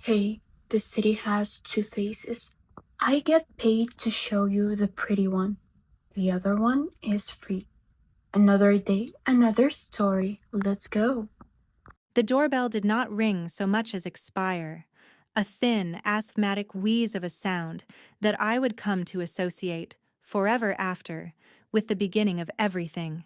Hey, the city has two faces. I get paid to show you the pretty one. The other one is free. Another day, another story. Let's go. The doorbell did not ring so much as expire, a thin, asthmatic wheeze of a sound that I would come to associate, forever after, with the beginning of everything.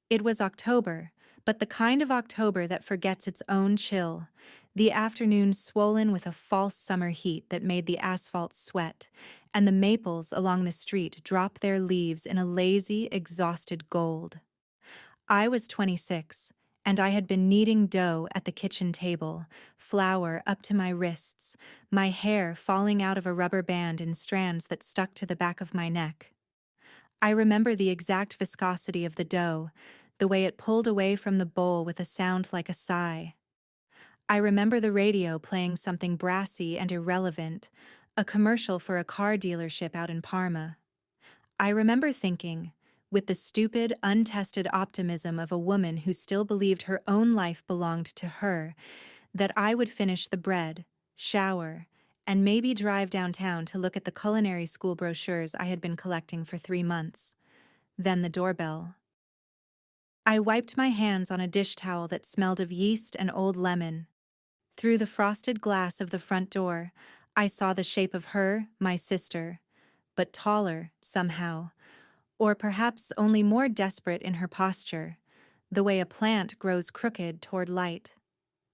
It was October, but the kind of October that forgets its own chill, the afternoon swollen with a false summer heat that made the asphalt sweat, and the maples along the street drop their leaves in a lazy, exhausted gold. I was 26, and I had been kneading dough at the kitchen table, flour up to my wrists, my hair falling out of a rubber band in strands that stuck to the back of my neck. I remember the exact viscosity of the dough, the way it pulled away from the bowl with a sound like a sigh. I remember the radio playing something brassy and irrelevant, a commercial for a car dealership out in Parma. I remember thinking, with the stupid, untested optimism of a woman who still believed her own life belonged to her, that I would finish the bread, shower, and maybe drive downtown to look at the culinary school brochures I had been collecting for 3 months. Then the doorbell. I wiped my hands on a dish towel that smelled of yeast and old lemon. Through the frosted glass of the front door, I saw the shape of her, my sister, but taller, somehow, or perhaps only more desperate in her posture, the way a plant grows crooked toward light.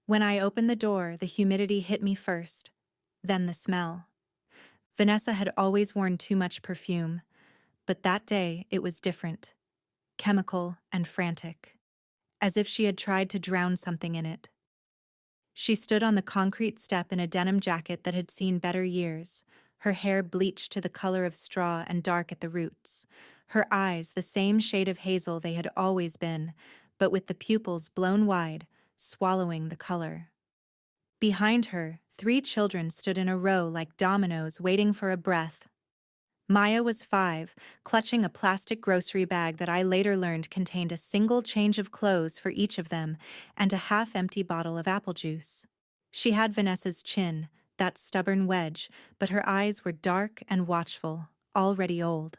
When I opened the door, the humidity hit me first, then the smell. Vanessa had always worn too much perfume, but that day it was different, chemical and frantic, as if she had tried to drown something in it. She stood on the concrete step in a denim jacket that had seen better years, her hair bleached to the color of straw and dark at the roots, her eyes the same shade of hazel they had always been, but with the pupils blown wide, swallowing the color. Behind her, 3 children stood in a row like dominoes waiting for a breath. Maya was 5, clutching a plastic grocery bag that I later learned contained a single change of clothes for each of them and a half-empty bottle of apple juice. She had Vanessa's chin, that stubborn wedge, but her eyes were dark and watchful, already old.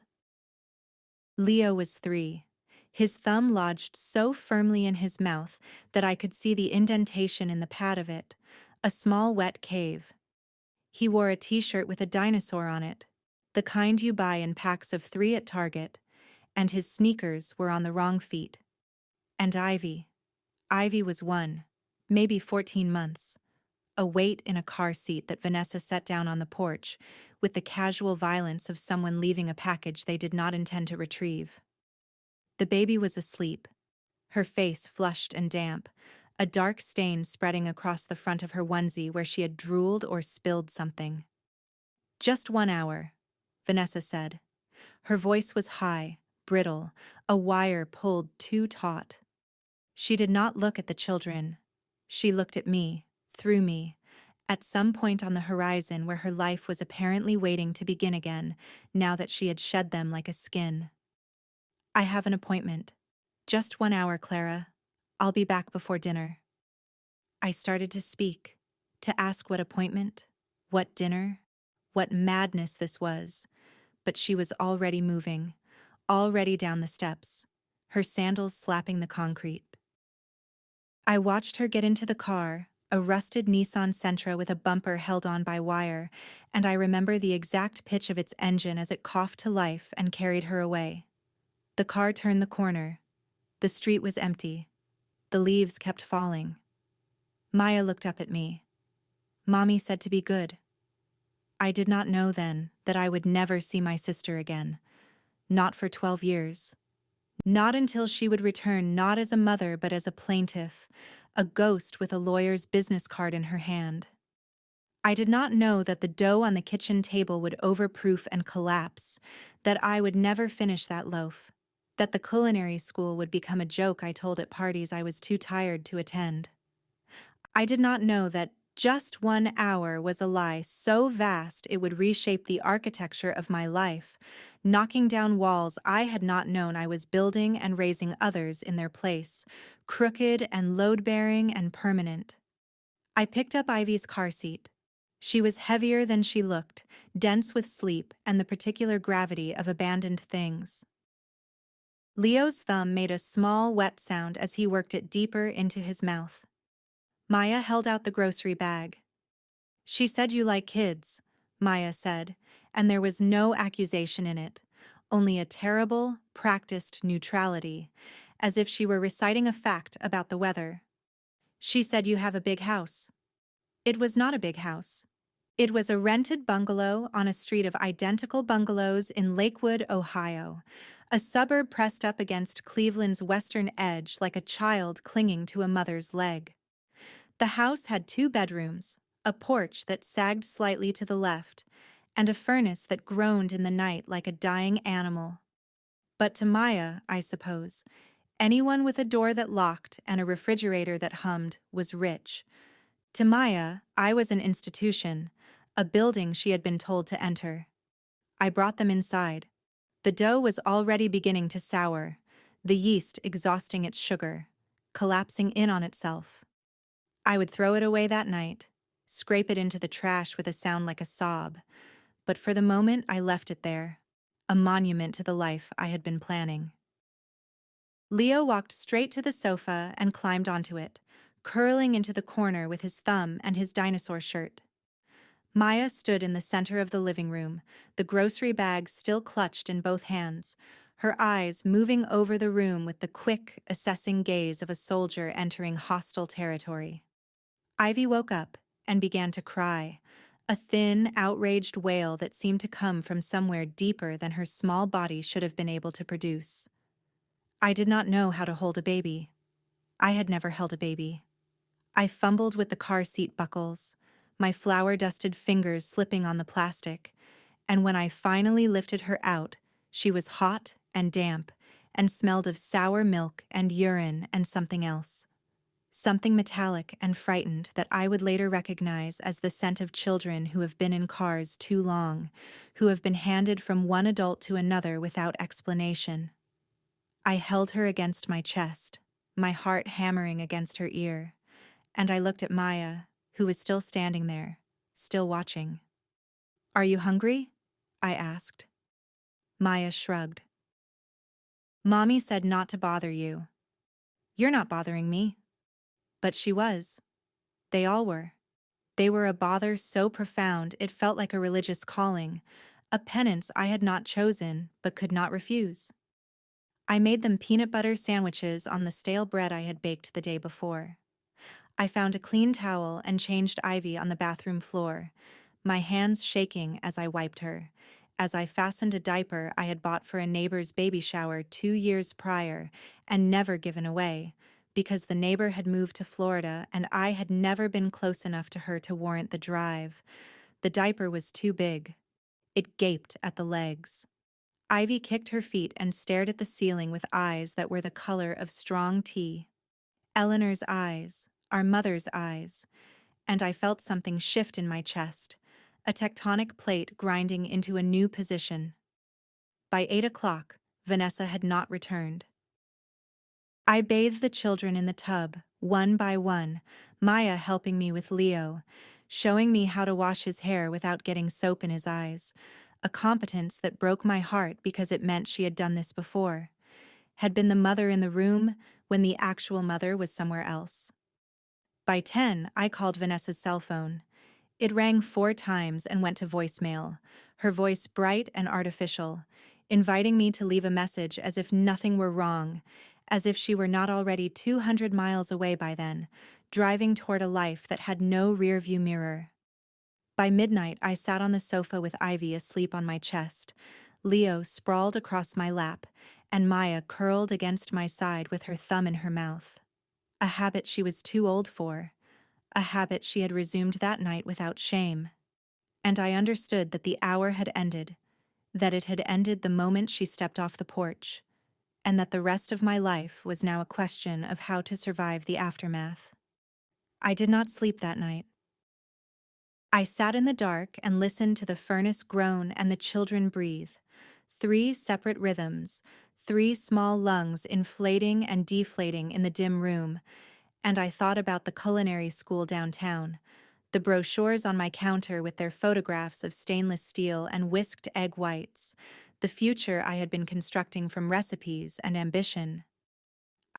Leo was 3. His thumb lodged so firmly in his mouth that I could see the indentation in the pad of it, a small wet cave. He wore a t-shirt with a dinosaur on it, the kind you buy in packs of 3 at Target, and his sneakers were on the wrong feet. And Ivy. Ivy was 1, maybe 14 months, a weight in a car seat that Vanessa set down on the porch, with the casual violence of someone leaving a package they did not intend to retrieve. The baby was asleep, her face flushed and damp, a dark stain spreading across the front of her onesie where she had drooled or spilled something. "Just 1 hour," Vanessa said. Her voice was high, brittle, a wire pulled too taut. She did not look at the children. She looked at me, through me, at some point on the horizon where her life was apparently waiting to begin again, now that she had shed them like a skin. "I have an appointment. Just 1 hour, Clara. I'll be back before dinner." I started to speak, to ask what appointment, what dinner, what madness this was, but she was already moving, already down the steps, her sandals slapping the concrete. I watched her get into the car, a rusted Nissan Sentra with a bumper held on by wire, and I remember the exact pitch of its engine as it coughed to life and carried her away. The car turned the corner. The street was empty. The leaves kept falling. Maya looked up at me. Mommy said to be good. I did not know then that I would never see my sister again. Not for 12 years. Not until she would return not as a mother but as a plaintiff, a ghost with a lawyer's business card in her hand. I did not know that the dough on the kitchen table would overproof and collapse, that I would never finish that loaf, that the culinary school would become a joke I told at parties I was too tired to attend. I did not know that just 1 hour was a lie so vast it would reshape the architecture of my life, knocking down walls I had not known I was building and raising others in their place, crooked and load-bearing and permanent. I picked up Ivy's car seat. She was heavier than she looked, dense with sleep and the particular gravity of abandoned things. Leo's thumb made a small, wet sound as he worked it deeper into his mouth. Maya held out the grocery bag. "She said you like kids," Maya said, and there was no accusation in it, only a terrible, practiced neutrality, as if she were reciting a fact about the weather. "She said you have a big house." It was not a big house. It was a rented bungalow on a street of identical bungalows in Lakewood, Ohio, a suburb pressed up against Cleveland's western edge like a child clinging to a mother's leg. The house had 2 bedrooms, a porch that sagged slightly to the left, and a furnace that groaned in the night like a dying animal. But to Maya, I suppose, anyone with a door that locked and a refrigerator that hummed was rich. To Maya, I was an institution, a building she had been told to enter. I brought them inside. The dough was already beginning to sour, the yeast exhausting its sugar, collapsing in on itself. I would throw it away that night, scrape it into the trash with a sound like a sob, but for the moment I left it there, a monument to the life I had been planning. Leo walked straight to the sofa and climbed onto it, curling into the corner with his thumb and his dinosaur shirt. Maya stood in the center of the living room, the grocery bag still clutched in both hands, her eyes moving over the room with the quick, assessing gaze of a soldier entering hostile territory. Ivy woke up and began to cry, a thin, outraged wail that seemed to come from somewhere deeper than her small body should have been able to produce. I did not know how to hold a baby. I had never held a baby. I fumbled with the car seat buckles, my flour-dusted fingers slipping on the plastic, and when I finally lifted her out, she was hot and damp and smelled of sour milk and urine and something else. Something metallic and frightened that I would later recognize as the scent of children who have been in cars too long, who have been handed from one adult to another without explanation. I held her against my chest, my heart hammering against her ear, and I looked at Maya, who was still standing there, still watching. "Are you hungry?" I asked. Maya shrugged. "Mommy said not to bother you." "You're not bothering me." But she was. They all were. They were a bother so profound it felt like a religious calling, a penance I had not chosen but could not refuse. I made them peanut butter sandwiches on the stale bread I had baked the day before. I found a clean towel and changed Ivy on the bathroom floor, my hands shaking as I wiped her, as I fastened a diaper I had bought for a neighbor's baby shower 2 years prior and never given away, because the neighbor had moved to Florida and I had never been close enough to her to warrant the drive. The diaper was too big. It gaped at the legs. Ivy kicked her feet and stared at the ceiling with eyes that were the color of strong tea. Eleanor's eyes, our mother's eyes, and I felt something shift in my chest, a tectonic plate grinding into a new position. By 8 o'clock, Vanessa had not returned. I bathed the children in the tub, one by one, Maya helping me with Leo, showing me how to wash his hair without getting soap in his eyes, a competence that broke my heart because it meant she had done this before, had been the mother in the room when the actual mother was somewhere else. By 10, I called Vanessa's cell phone. It rang 4 times and went to voicemail, her voice bright and artificial, inviting me to leave a message as if nothing were wrong, as if she were not already 200 miles away by then, driving toward a life that had no rearview mirror. By midnight, I sat on the sofa with Ivy asleep on my chest, Leo sprawled across my lap, and Maya curled against my side with her thumb in her mouth. A habit she was too old for, a habit she had resumed that night without shame. And I understood that the hour had ended, that it had ended the moment she stepped off the porch, and that the rest of my life was now a question of how to survive the aftermath. I did not sleep that night. I sat in the dark and listened to the furnace groan and the children breathe, 3 separate rhythms, 3 small lungs inflating and deflating in the dim room, and I thought about the culinary school downtown, The brochures on my counter with their photographs of stainless steel and whisked egg whites, the future I had been constructing from recipes and ambition.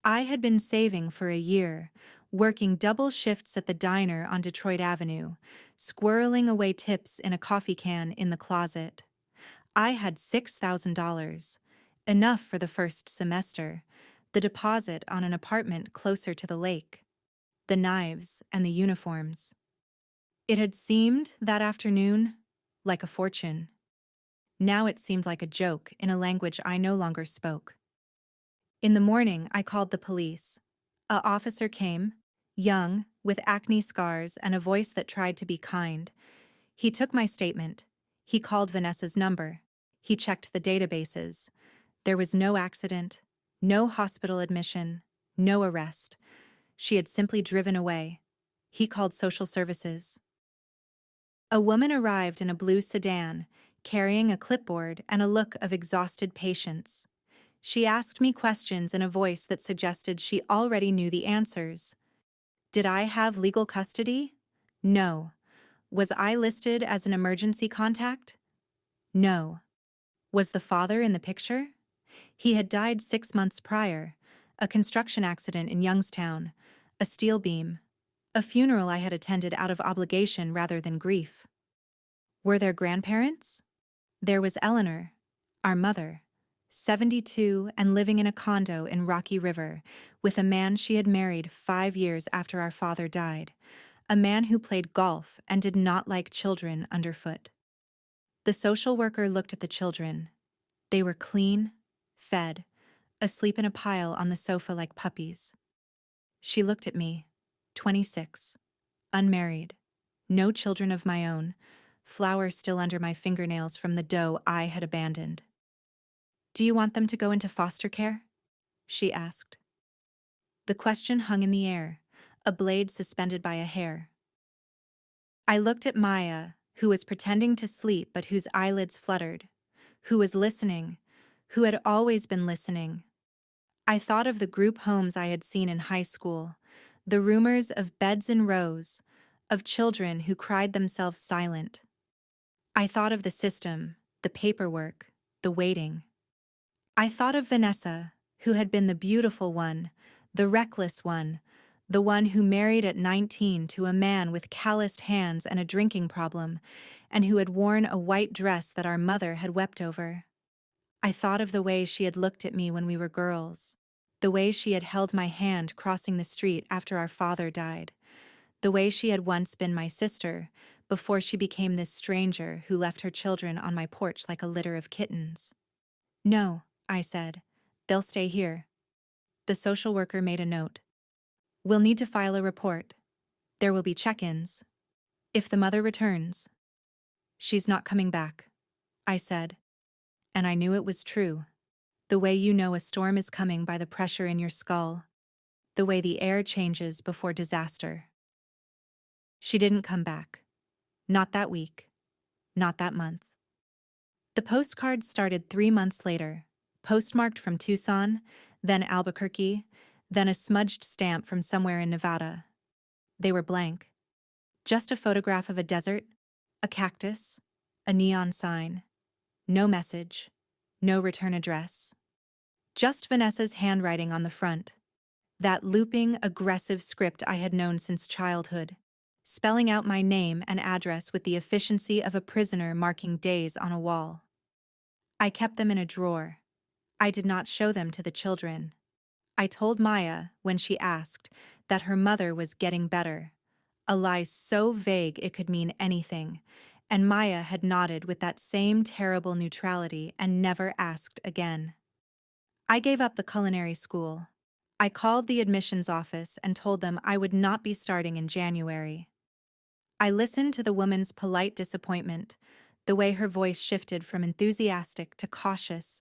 I had been saving for a year, working double shifts at the diner on Detroit Avenue, squirreling away tips in a coffee can in the closet. I had $6,000, enough for the first semester, the deposit on an apartment closer to the lake, the knives and the uniforms. It had seemed, that afternoon, like a fortune. Now it seemed like a joke in a language I no longer spoke. In the morning, I called the police. A officer came, young, with acne scars and a voice that tried to be kind. He took my statement. He called Vanessa's number. He checked the databases. There was no accident, no hospital admission, no arrest. She had simply driven away. He called social services. A woman arrived in a blue sedan, carrying a clipboard and a look of exhausted patience. She asked me questions in a voice that suggested she already knew the answers. Did I have legal custody? No. Was I listed as an emergency contact? No. Was the father in the picture? He had died 6 months prior, a construction accident in Youngstown, a steel beam, a funeral I had attended out of obligation rather than grief. Were there grandparents? There was Eleanor, our mother, 72 and living in a condo in Rocky River, with a man she had married 5 years after our father died, a man who played golf and did not like children underfoot. The social worker looked at the children. They were clean, fed, asleep in a pile on the sofa like puppies. She looked at me, 26, unmarried, no children of my own, flour still under my fingernails from the dough I had abandoned. Do you want them to go into foster care? She asked. The question hung in the air, a blade suspended by a hair. I looked at Maya, who was pretending to sleep but whose eyelids fluttered, who was listening, who had always been listening. I thought of the group homes I had seen in high school, the rumors of beds in rows, of children who cried themselves silent. I thought of the system, the paperwork, the waiting. I thought of Vanessa, who had been the beautiful one, the reckless one, the one who married at 19 to a man with calloused hands and a drinking problem, and who had worn a white dress that our mother had wept over. I thought of the way she had looked at me when we were girls, the way she had held my hand crossing the street after our father died, the way she had once been my sister before she became this stranger who left her children on my porch like a litter of kittens. No, I said. They'll stay here. The social worker made a note. We'll need to file a report. There will be check-ins. If the mother returns. She's not coming back, I said. And I knew it was true. The way you know a storm is coming by the pressure in your skull. The way the air changes before disaster. She didn't come back. Not that week. Not that month. The postcard started 3 months later, postmarked from Tucson, then Albuquerque, then a smudged stamp from somewhere in Nevada. They were blank. Just a photograph of a desert, a cactus, a neon sign. No message, no return address. Just Vanessa's handwriting on the front. That looping, aggressive script I had known since childhood, spelling out my name and address with the efficiency of a prisoner marking days on a wall. I kept them in a drawer. I did not show them to the children. I told Maya, when she asked, that her mother was getting better, a lie so vague it could mean anything, and Maya had nodded with that same terrible neutrality and never asked again. I gave up the culinary school. I called the admissions office and told them I would not be starting in January. I listened to the woman's polite disappointment, the way her voice shifted from enthusiastic to cautious,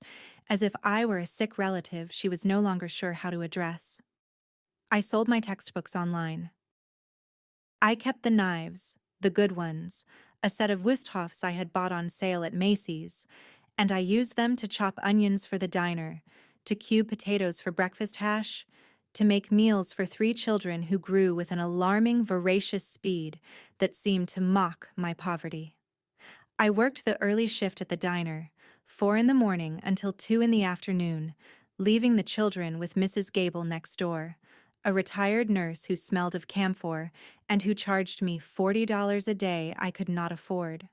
as if I were a sick relative she was no longer sure how to address. I sold my textbooks online. I kept the knives, the good ones, a set of Wusthofs I had bought on sale at Macy's, and I used them to chop onions for the diner, to cube potatoes for breakfast hash, to make meals for 3 children who grew with an alarming, voracious speed that seemed to mock my poverty. I worked the early shift at the diner, 4 in the morning until 2 in the afternoon, leaving the children with Mrs. Gable next door, a retired nurse who smelled of camphor and who charged me $40 a day I could not afford.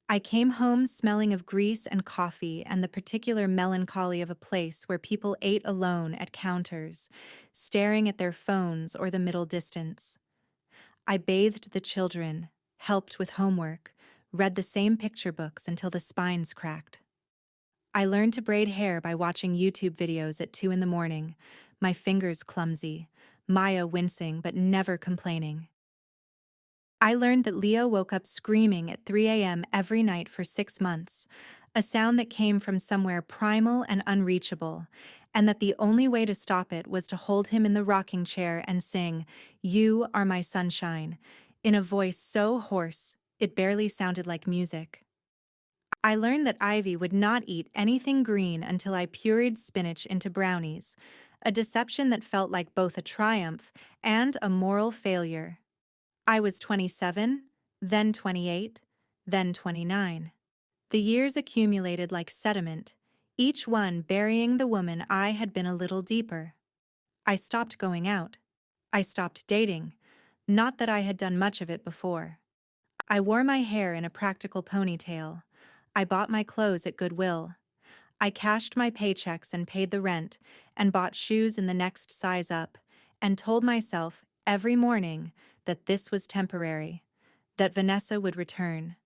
I came home smelling of grease and coffee and the particular melancholy of a place where people ate alone at counters, staring at their phones or the middle distance. I bathed the children, helped with homework, read the same picture books until the spines cracked. I learned to braid hair by watching YouTube videos at 2 in the morning, my fingers clumsy, Maya wincing but never complaining. I learned that Leo woke up screaming at 3 a.m. every night for 6 months, a sound that came from somewhere primal and unreachable, and that the only way to stop it was to hold him in the rocking chair and sing, "You are my sunshine," in a voice so hoarse it barely sounded like music. I learned that Ivy would not eat anything green until I pureed spinach into brownies, a deception that felt like both a triumph and a moral failure. I was 27, then 28, then 29. The years accumulated like sediment, each one burying the woman I had been a little deeper. I stopped going out. I stopped dating. Not that I had done much of it before. I wore my hair in a practical ponytail. I bought my clothes at Goodwill. I cashed my paychecks and paid the rent, and bought shoes in the next size up, and told myself every morning that this was temporary, that Vanessa would return,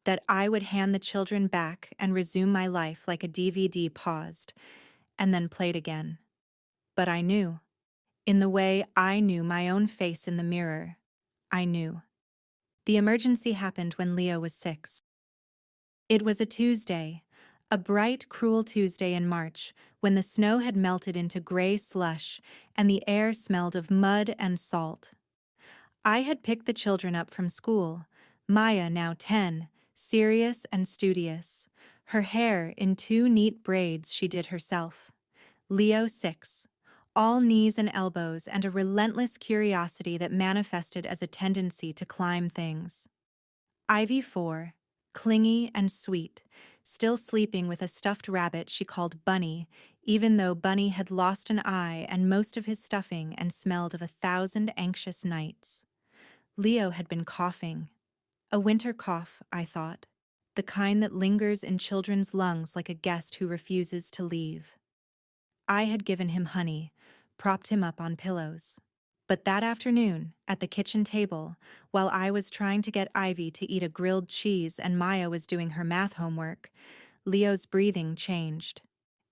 that I would hand the children back and resume my life like a DVD paused, and then played again. But I knew. In the way I knew my own face in the mirror, I knew. The emergency happened when Leo was 6. It was a Tuesday, a bright, cruel Tuesday in March, when the snow had melted into gray slush and the air smelled of mud and salt. I had picked the children up from school, Maya now 10, serious and studious, her hair in 2 neat braids she did herself. Leo 6, all knees and elbows and a relentless curiosity that manifested as a tendency to climb things. Ivy 4, clingy and sweet, still sleeping with a stuffed rabbit she called Bunny, even though Bunny had lost an eye and most of his stuffing and smelled of 1,000 anxious nights. Leo had been coughing. A winter cough, I thought, the kind that lingers in children's lungs like a guest who refuses to leave. I had given him honey, propped him up on pillows. But that afternoon, at the kitchen table, while I was trying to get Ivy to eat a grilled cheese and Maya was doing her math homework, Leo's breathing changed.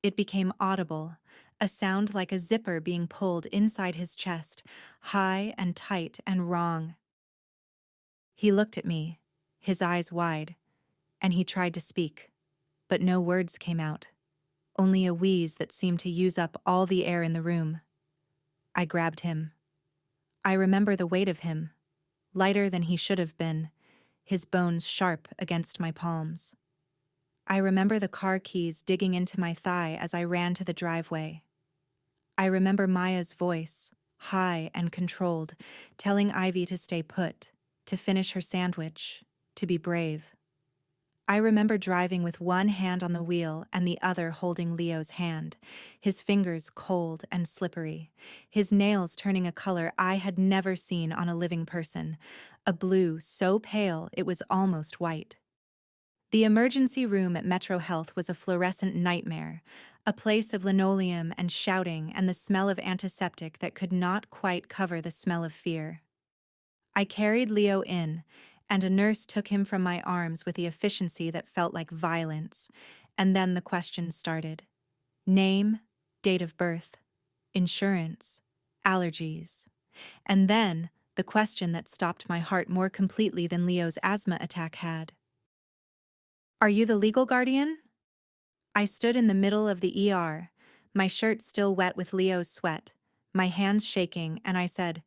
It became audible, a sound like a zipper being pulled inside his chest, high and tight and wrong. He looked at me, his eyes wide, and he tried to speak, but no words came out, only a wheeze that seemed to use up all the air in the room. I grabbed him. I remember the weight of him, lighter than he should have been, his bones sharp against my palms. I remember the car keys digging into my thigh as I ran to the driveway. I remember Maya's voice, high and controlled, telling Ivy to stay put, to finish her sandwich, to be brave. I remember driving with one hand on the wheel and the other holding Leo's hand, his fingers cold and slippery, his nails turning a color I had never seen on a living person, a blue so pale it was almost white. The emergency room at Metro Health was a fluorescent nightmare, a place of linoleum and shouting and the smell of antiseptic that could not quite cover the smell of fear. I carried Leo in, and a nurse took him from my arms with the efficiency that felt like violence, and then the questions started. Name, date of birth, insurance, allergies. And then the question that stopped my heart more completely than Leo's asthma attack had. Are you the legal guardian? I stood in the middle of the ER, my shirt still wet with Leo's sweat, my hands shaking, and I said,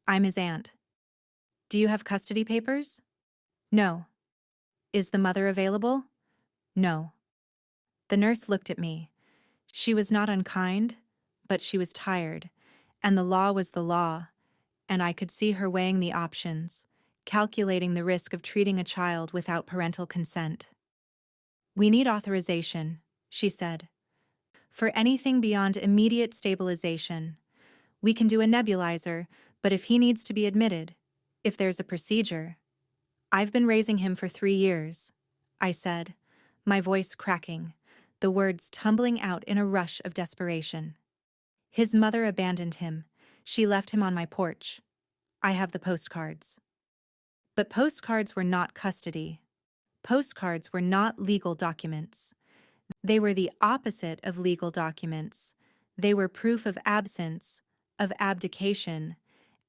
I'm his aunt. Do you have custody papers? No. Is the mother available? No. The nurse looked at me. She was not unkind, but she was tired, And the law was the law, and I could see her weighing the options, calculating the risk of treating a child without parental consent. "We need authorization," she said, "for anything beyond immediate stabilization. We can do a nebulizer, but if he needs to be admitted, if there's a procedure." "I've been raising him for 3 years," I said, my voice cracking, the words tumbling out in a rush of desperation. "His mother abandoned him. She left him on my porch. I have the postcards." But postcards were not custody. Postcards were not legal documents. They were the opposite of legal documents. They were proof of absence, of abdication,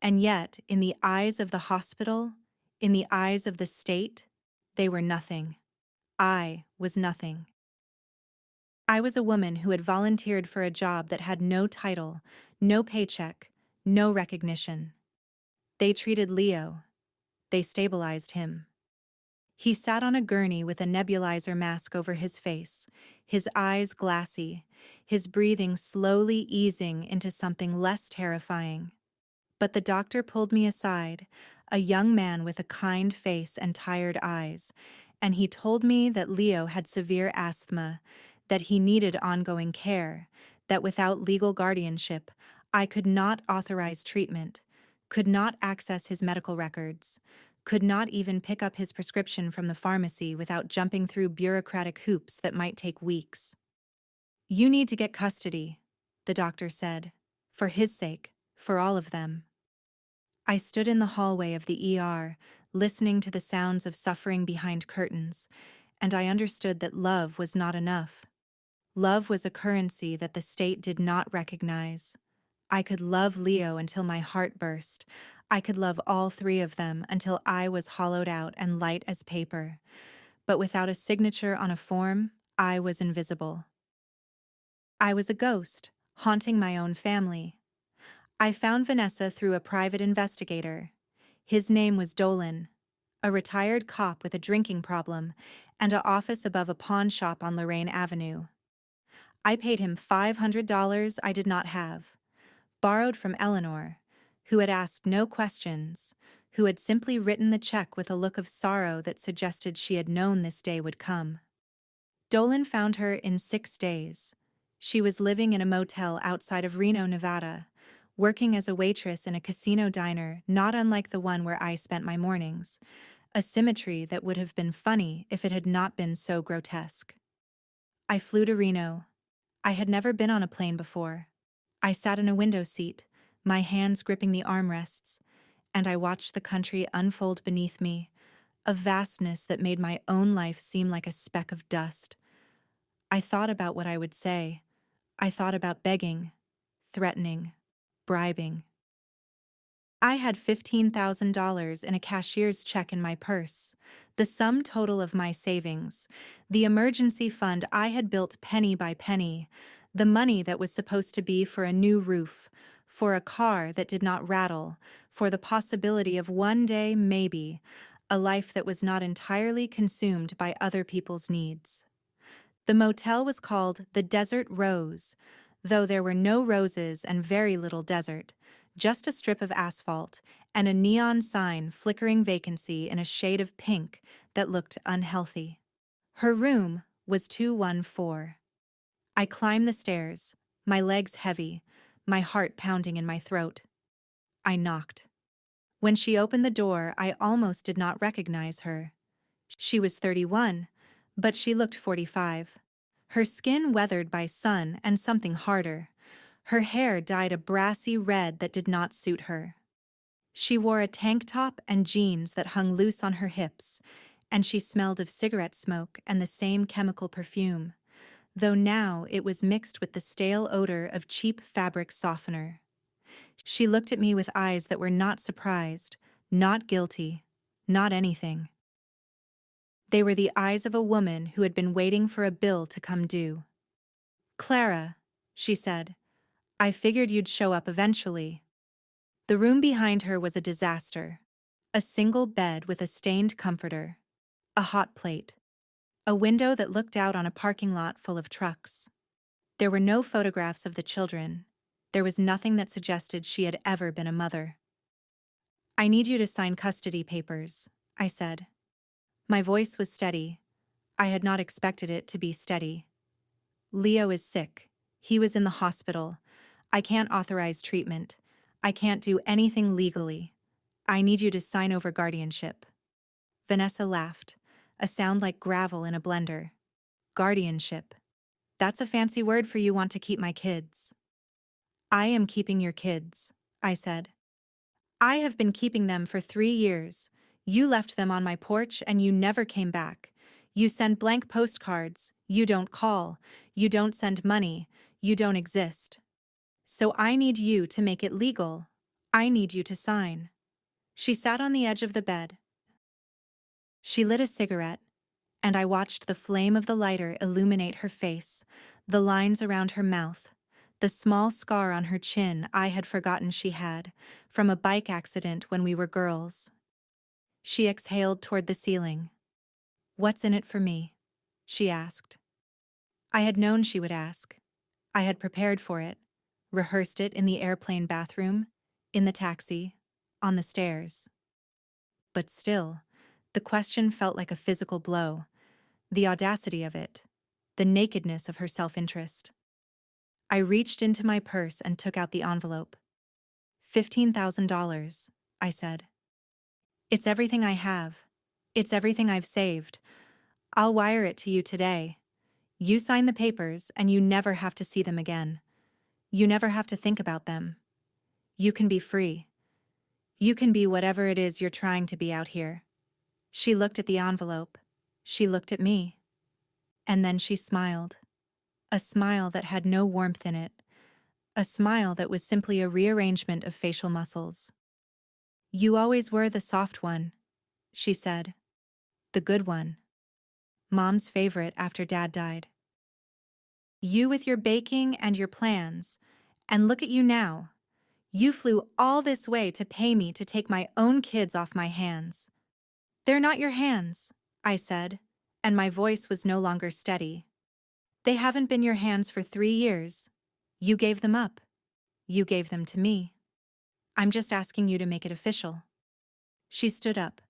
and yet, in the eyes of the hospital, in the eyes of the state, they were nothing. I was nothing. I was a woman who had volunteered for a job that had no title, no paycheck, no recognition. They treated Leo. They stabilized him. He sat on a gurney with a nebulizer mask over his face, his eyes glassy, his breathing slowly easing into something less terrifying. But the doctor pulled me aside, a young man with a kind face and tired eyes, and he told me that Leo had severe asthma, that he needed ongoing care, that without legal guardianship, I could not authorize treatment, could not access his medical records, could not even pick up his prescription from the pharmacy without jumping through bureaucratic hoops that might take weeks. "You need to get custody," the doctor said, "for his sake, for all of them." I stood in the hallway of the ER, listening to the sounds of suffering behind curtains, and I understood that love was not enough. Love was a currency that the state did not recognize. I could love Leo until my heart burst. I could love all three of them until I was hollowed out and light as paper. But without a signature on a form, I was invisible. I was a ghost, haunting my own family. I found Vanessa through a private investigator. His name was Dolan, a retired cop with a drinking problem and an office above a pawn shop on Lorraine Avenue. I paid him $500 I did not have, borrowed from Eleanor, who had asked no questions, who had simply written the check with a look of sorrow that suggested she had known this day would come. Dolan found her in 6 days. She was living in a motel outside of Reno, Nevada, working as a waitress in a casino diner not unlike the one where I spent my mornings, a symmetry that would have been funny if it had not been so grotesque. I flew to Reno. I had never been on a plane before. I sat in a window seat, my hands gripping the armrests, and I watched the country unfold beneath me, a vastness that made my own life seem like a speck of dust. I thought about what I would say. I thought about begging, threatening, bribing. I had $15,000 in a cashier's check in my purse, the sum total of my savings, the emergency fund I had built penny by penny, the money that was supposed to be for a new roof, for a car that did not rattle, for the possibility of one day, maybe, a life that was not entirely consumed by other people's needs. The motel was called the Desert Rose, though there were no roses and very little desert, just a strip of asphalt and a neon sign flickering vacancy in a shade of pink that looked unhealthy. Her room was 214. I climbed the stairs, my legs heavy, my heart pounding in my throat. I knocked. When she opened the door, I almost did not recognize her. She was 31, but she looked 45. Her skin weathered by sun and something harder. Her hair dyed a brassy red that did not suit her. She wore a tank top and jeans that hung loose on her hips, and she smelled of cigarette smoke and the same chemical perfume, though now it was mixed with the stale odor of cheap fabric softener. She looked at me with eyes that were not surprised, not guilty, not anything. They were the eyes of a woman who had been waiting for a bill to come due. "Clara," she said, "I figured you'd show up eventually." The room behind her was a disaster. A single bed with a stained comforter, a hot plate, a window that looked out on a parking lot full of trucks. There were no photographs of the children. There was nothing that suggested she had ever been a mother. "I need you to sign custody papers," I said. My voice was steady. I had not expected it to be steady. "Leo is sick. He was in the hospital. I can't authorize treatment. I can't do anything legally. I need you to sign over guardianship." Vanessa laughed, a sound like gravel in a blender. "Guardianship. That's a fancy word for you want to keep my kids." "I am keeping your kids," I said. "I have been keeping them for 3 years. You left them on my porch and you never came back. You send blank postcards, you don't call, you don't send money, you don't exist. So I need you to make it legal. I need you to sign." She sat on the edge of the bed. She lit a cigarette, and I watched the flame of the lighter illuminate her face, the lines around her mouth, the small scar on her chin I had forgotten she had, from a bike accident when we were girls. She exhaled toward the ceiling. "What's in it for me?" she asked. I had known she would ask. I had prepared for it, rehearsed it in the airplane bathroom, in the taxi, on the stairs. But still, the question felt like a physical blow, the audacity of it, the nakedness of her self-interest. I reached into my purse and took out the envelope. $15,000, I said. "It's everything I have. It's everything I've saved. I'll wire it to you today. You sign the papers and you never have to see them again. You never have to think about them. You can be free. You can be whatever it is you're trying to be out here." She looked at the envelope. She looked at me. And then she smiled. A smile that had no warmth in it. A smile that was simply a rearrangement of facial muscles. "You always were the soft one," she said. "The good one. Mom's favorite after Dad died. You with your baking and your plans. And look at you now. You flew all this way to pay me to take my own kids off my hands." "They're not your hands," I said, and my voice was no longer steady. "They haven't been your hands for 3 years. You gave them up. You gave them to me. I'm just asking you to make it official." She stood up.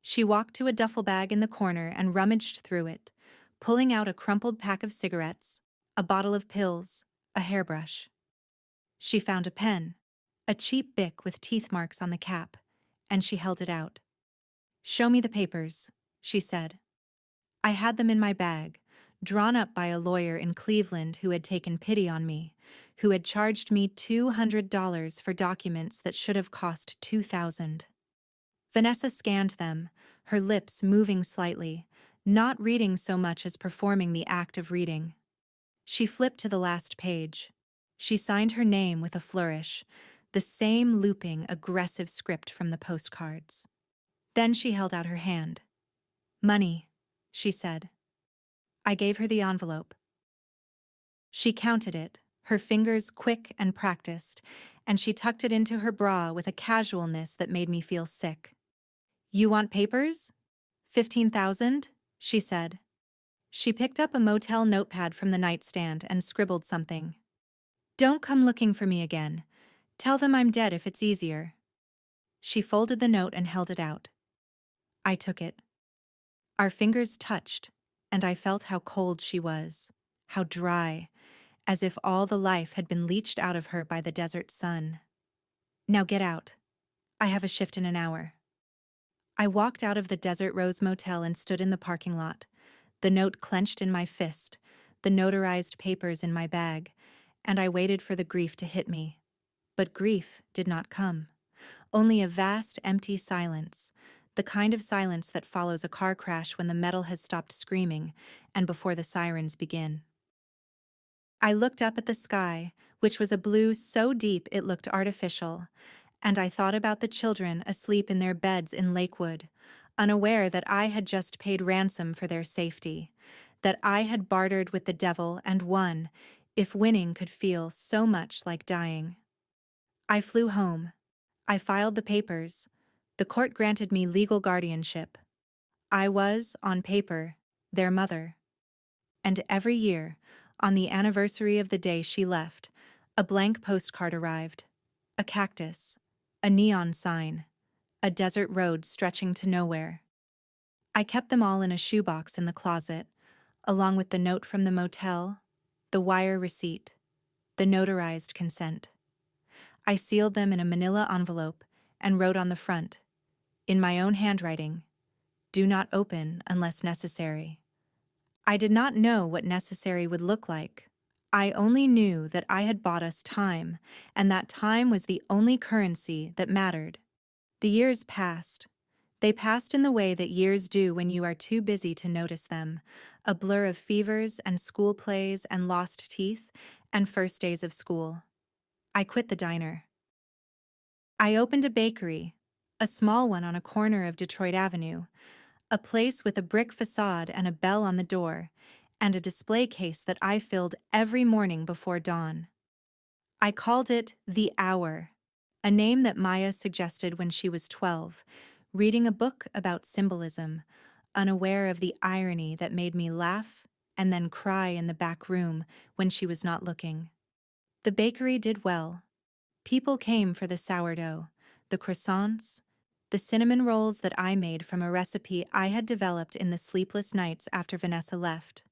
She walked to a duffel bag in the corner and rummaged through it, pulling out a crumpled pack of cigarettes, a bottle of pills, a hairbrush. She found a pen, a cheap Bic with teeth marks on the cap, and she held it out. "Show me the papers," she said. I had them in my bag, drawn up by a lawyer in Cleveland who had taken pity on me, who had charged me $200 for documents that should have cost $2,000. Vanessa scanned them, her lips moving slightly, not reading so much as performing the act of reading. She flipped to the last page. She signed her name with a flourish, the same looping, aggressive script from the postcards. Then she held out her hand. "Money," she said. I gave her the envelope. She counted it, her fingers quick and practiced, and she tucked it into her bra with a casualness that made me feel sick. "You want papers? 15,000?" she said. She picked up a motel notepad from the nightstand and scribbled something. "Don't come looking for me again. Tell them I'm dead if it's easier." She folded the note and held it out. I took it. Our fingers touched, and I felt how cold she was, how dry, as if all the life had been leached out of her by the desert sun. "Now get out. I have a shift in an hour." I walked out of the Desert Rose Motel and stood in the parking lot, the note clenched in my fist, the notarized papers in my bag, and I waited for the grief to hit me. But grief did not come. Only a vast, empty silence, the kind of silence that follows a car crash when the metal has stopped screaming and before the sirens begin. I looked up at the sky, which was a blue so deep it looked artificial, and I thought about the children asleep in their beds in Lakewood, unaware that I had just paid ransom for their safety, that I had bartered with the devil and won, if winning could feel so much like dying. I flew home. I filed the papers. The court granted me legal guardianship. I was, on paper, their mother. And every year, on the anniversary of the day she left, A blank postcard arrived. A cactus. A neon sign. A desert road stretching to nowhere. I kept them all in a shoebox in the closet, along with the note from the motel, the wire receipt, the notarized consent. I sealed them in a manila envelope and wrote on the front, in my own handwriting, "Do not open unless necessary." I did not know what necessary would look like. I only knew that I had bought us time, and that time was the only currency that mattered. The years passed. They passed in the way that years do when you are too busy to notice them, a blur of fevers and school plays and lost teeth and first days of school. I quit the diner. I opened a bakery, a small one on a corner of Detroit Avenue, a place with a brick facade and a bell on the door, and a display case that I filled every morning before dawn. I called it The Hour, a name that Maya suggested when she was 12, reading a book about symbolism, unaware of the irony that made me laugh and then cry in the back room when she was not looking. The bakery did well. People came for the sourdough, the croissants, the cinnamon rolls that I made from a recipe I had developed in the sleepless nights after Vanessa left.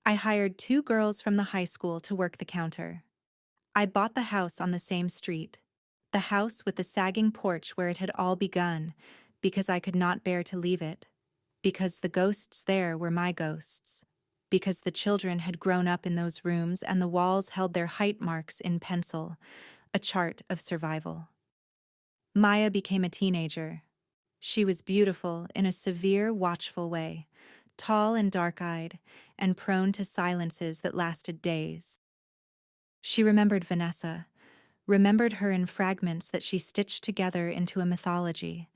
I hired 2 girls from the high school to work the counter. I bought the house on the same street, the house with the sagging porch where it had all begun, because I could not bear to leave it, because the ghosts there were my ghosts, because the children had grown up in those rooms and the walls held their height marks in pencil, a chart of survival. Maya became a teenager. She was beautiful in a severe, watchful way, tall and dark-eyed, and prone to silences that lasted days. She remembered Vanessa, remembered her in fragments that she stitched together into a mythology,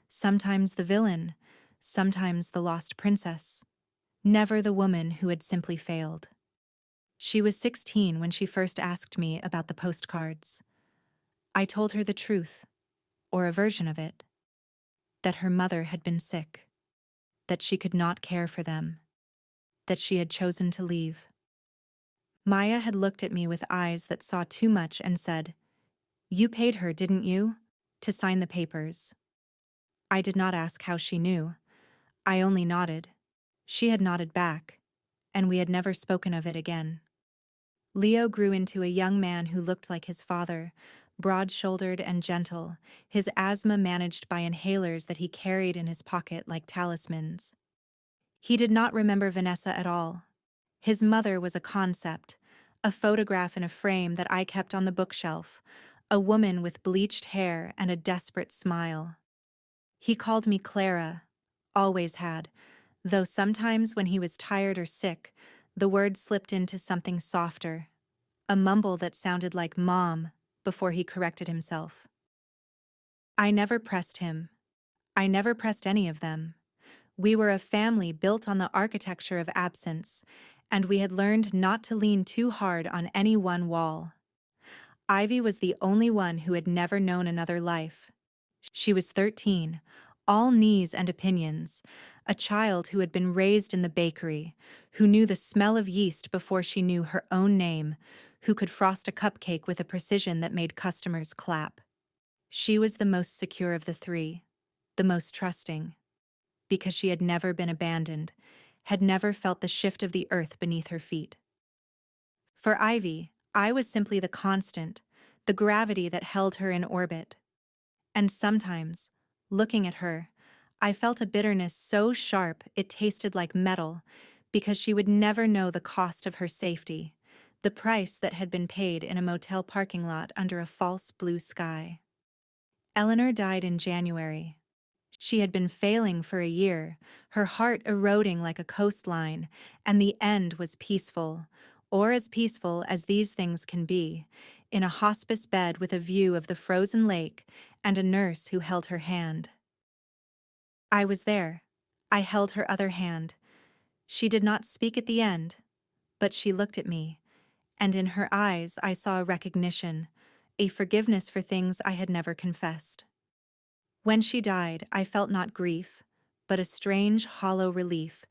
sometimes the villain, sometimes the lost princess, never the woman who had simply failed. She was 16 when she first asked me about the postcards. I told her the truth, or a version of it, that her mother had been sick, that she could not care for them, that she had chosen to leave. Maya had looked at me with eyes that saw too much and said, "You paid her, didn't you, to sign the papers?" I did not ask how she knew. I only nodded. She had nodded back, and we had never spoken of it again. Leo grew into a young man who looked like his father, broad-shouldered and gentle, his asthma managed by inhalers that he carried in his pocket like talismans. He did not remember Vanessa at all. His mother was a concept, a photograph in a frame that I kept on the bookshelf, a woman with bleached hair and a desperate smile. He called me Clara, always had, though sometimes when he was tired or sick, the word slipped into something softer, a mumble that sounded like "Mom" before he corrected himself. I never pressed him. I never pressed any of them. We were a family built on the architecture of absence, and we had learned not to lean too hard on any one wall. Ivy was the only one who had never known another life. She was 13, all knees and opinions, a child who had been raised in the bakery, who knew the smell of yeast before she knew her own name, who could frost a cupcake with a precision that made customers clap. She was the most secure of the 3, the most trusting, because she had never been abandoned, had never felt the shift of the earth beneath her feet. For Ivy, I was simply the constant, the gravity that held her in orbit. And sometimes, looking at her, I felt a bitterness so sharp it tasted like metal, because she would never know the cost of her safety, the price that had been paid in a motel parking lot under a false blue sky. Eleanor died in January. She had been failing for a year, her heart eroding like a coastline, and the end was peaceful, or as peaceful as these things can be, in a hospice bed with a view of the frozen lake and a nurse who held her hand. I was there. I held her other hand. She did not speak at the end, but she looked at me, and in her eyes I saw a recognition, a forgiveness for things I had never confessed. When she died, I felt not grief, but a strange, hollow relief,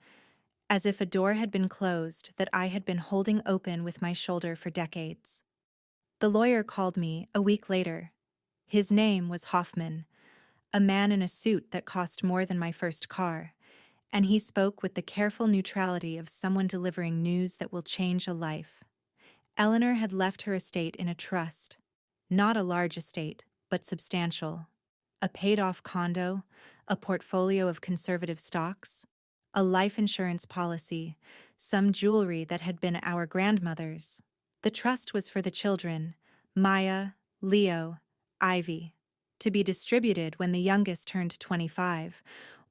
as if a door had been closed that I had been holding open with my shoulder for decades. The lawyer called me a week later. His name was Hoffman, a man in a suit that cost more than my first car, and he spoke with the careful neutrality of someone delivering news that will change a life. Eleanor had left her estate in a trust. Not a large estate, but substantial. A paid-off condo, a portfolio of conservative stocks, a life insurance policy, some jewelry that had been our grandmother's. The trust was for the children, Maya, Leo, Ivy, to be distributed when the youngest turned 25,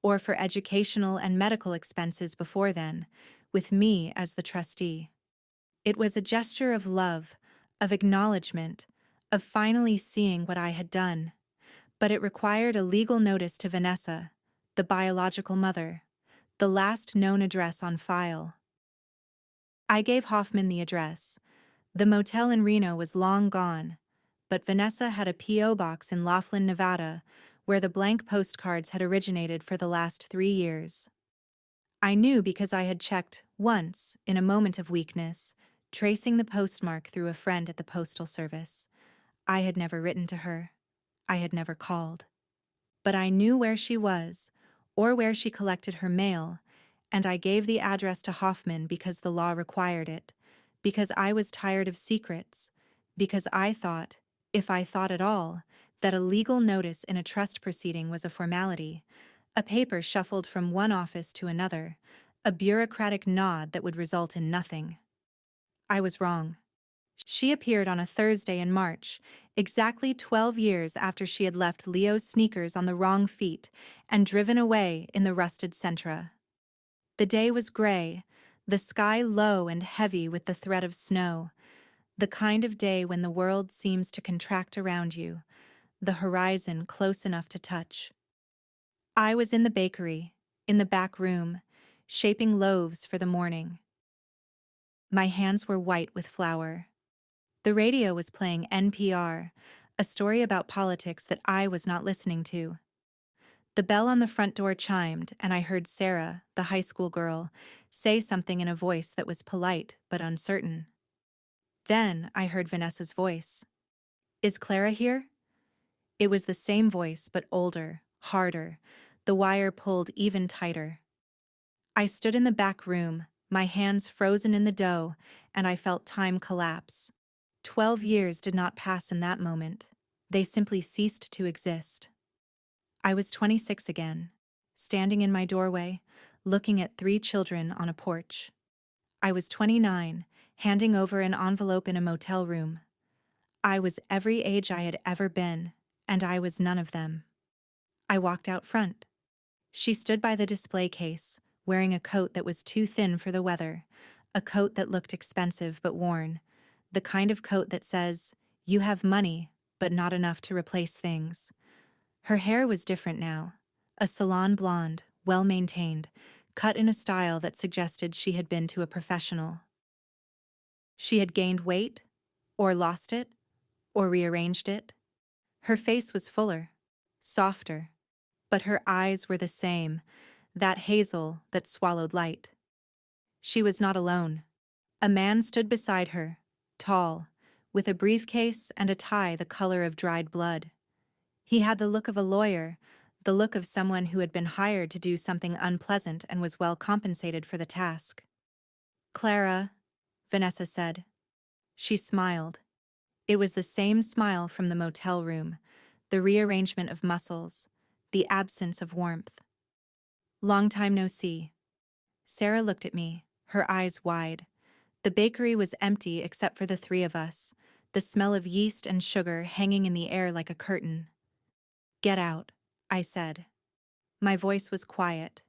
or for educational and medical expenses before then, with me as the trustee. It was a gesture of love, of acknowledgement, of finally seeing what I had done. But it required a legal notice to Vanessa, the biological mother, the last known address on file. I gave Hoffman the address. The motel in Reno was long gone, but Vanessa had a P.O. box in Laughlin, Nevada, where the blank postcards had originated for the last 3 years. I knew because I had checked once, in a moment of weakness, tracing the postmark through a friend at the postal service. I had never written to her. I had never called. But I knew where she was, or where she collected her mail, and I gave the address to Hoffman because the law required it, because I was tired of secrets, because I thought, if I thought at all, that a legal notice in a trust proceeding was a formality, a paper shuffled from one office to another, a bureaucratic nod that would result in nothing. I was wrong. She appeared on a Thursday in March, exactly 12 years after she had left Leo's sneakers on the wrong feet and driven away in the rusted Sentra. The day was gray, the sky low and heavy with the threat of snow, the kind of day when the world seems to contract around you, the horizon close enough to touch. I was in the bakery, in the back room, shaping loaves for the morning. My hands were white with flour. The radio was playing NPR, a story about politics that I was not listening to. The bell on the front door chimed, and I heard Sarah, the high school girl, say something in a voice that was polite but uncertain. Then I heard Vanessa's voice. "Is Clara here?" It was the same voice, but older, harder, the wire pulled even tighter. I stood in the back room, my hands frozen in the dough, and I felt time collapse. 12 years did not pass in that moment. They simply ceased to exist. I was 26 again, standing in my doorway, looking at 3 children on a porch. I was 29, handing over an envelope in a motel room. I was every age I had ever been, and I was none of them. I walked out front. She stood by the display case, wearing a coat that was too thin for the weather, a coat that looked expensive but worn, the kind of coat that says, "You have money, but not enough to replace things." Her hair was different now, a salon blonde, well-maintained, cut in a style that suggested she had been to a professional. She had gained weight, or lost it, or rearranged it. Her face was fuller, softer, but her eyes were the same, that hazel that swallowed light. She was not alone. A man stood beside her, tall, with a briefcase and a tie the color of dried blood. He had the look of a lawyer, the look of someone who had been hired to do something unpleasant and was well compensated for the task. "Clara," Vanessa said. She smiled. It was the same smile from the motel room, the rearrangement of muscles, the absence of warmth. "Long time no see." Sarah looked at me, her eyes wide. The bakery was empty except for the 3 of us, the smell of yeast and sugar hanging in the air like a curtain. "Get out," I said. My voice was quiet.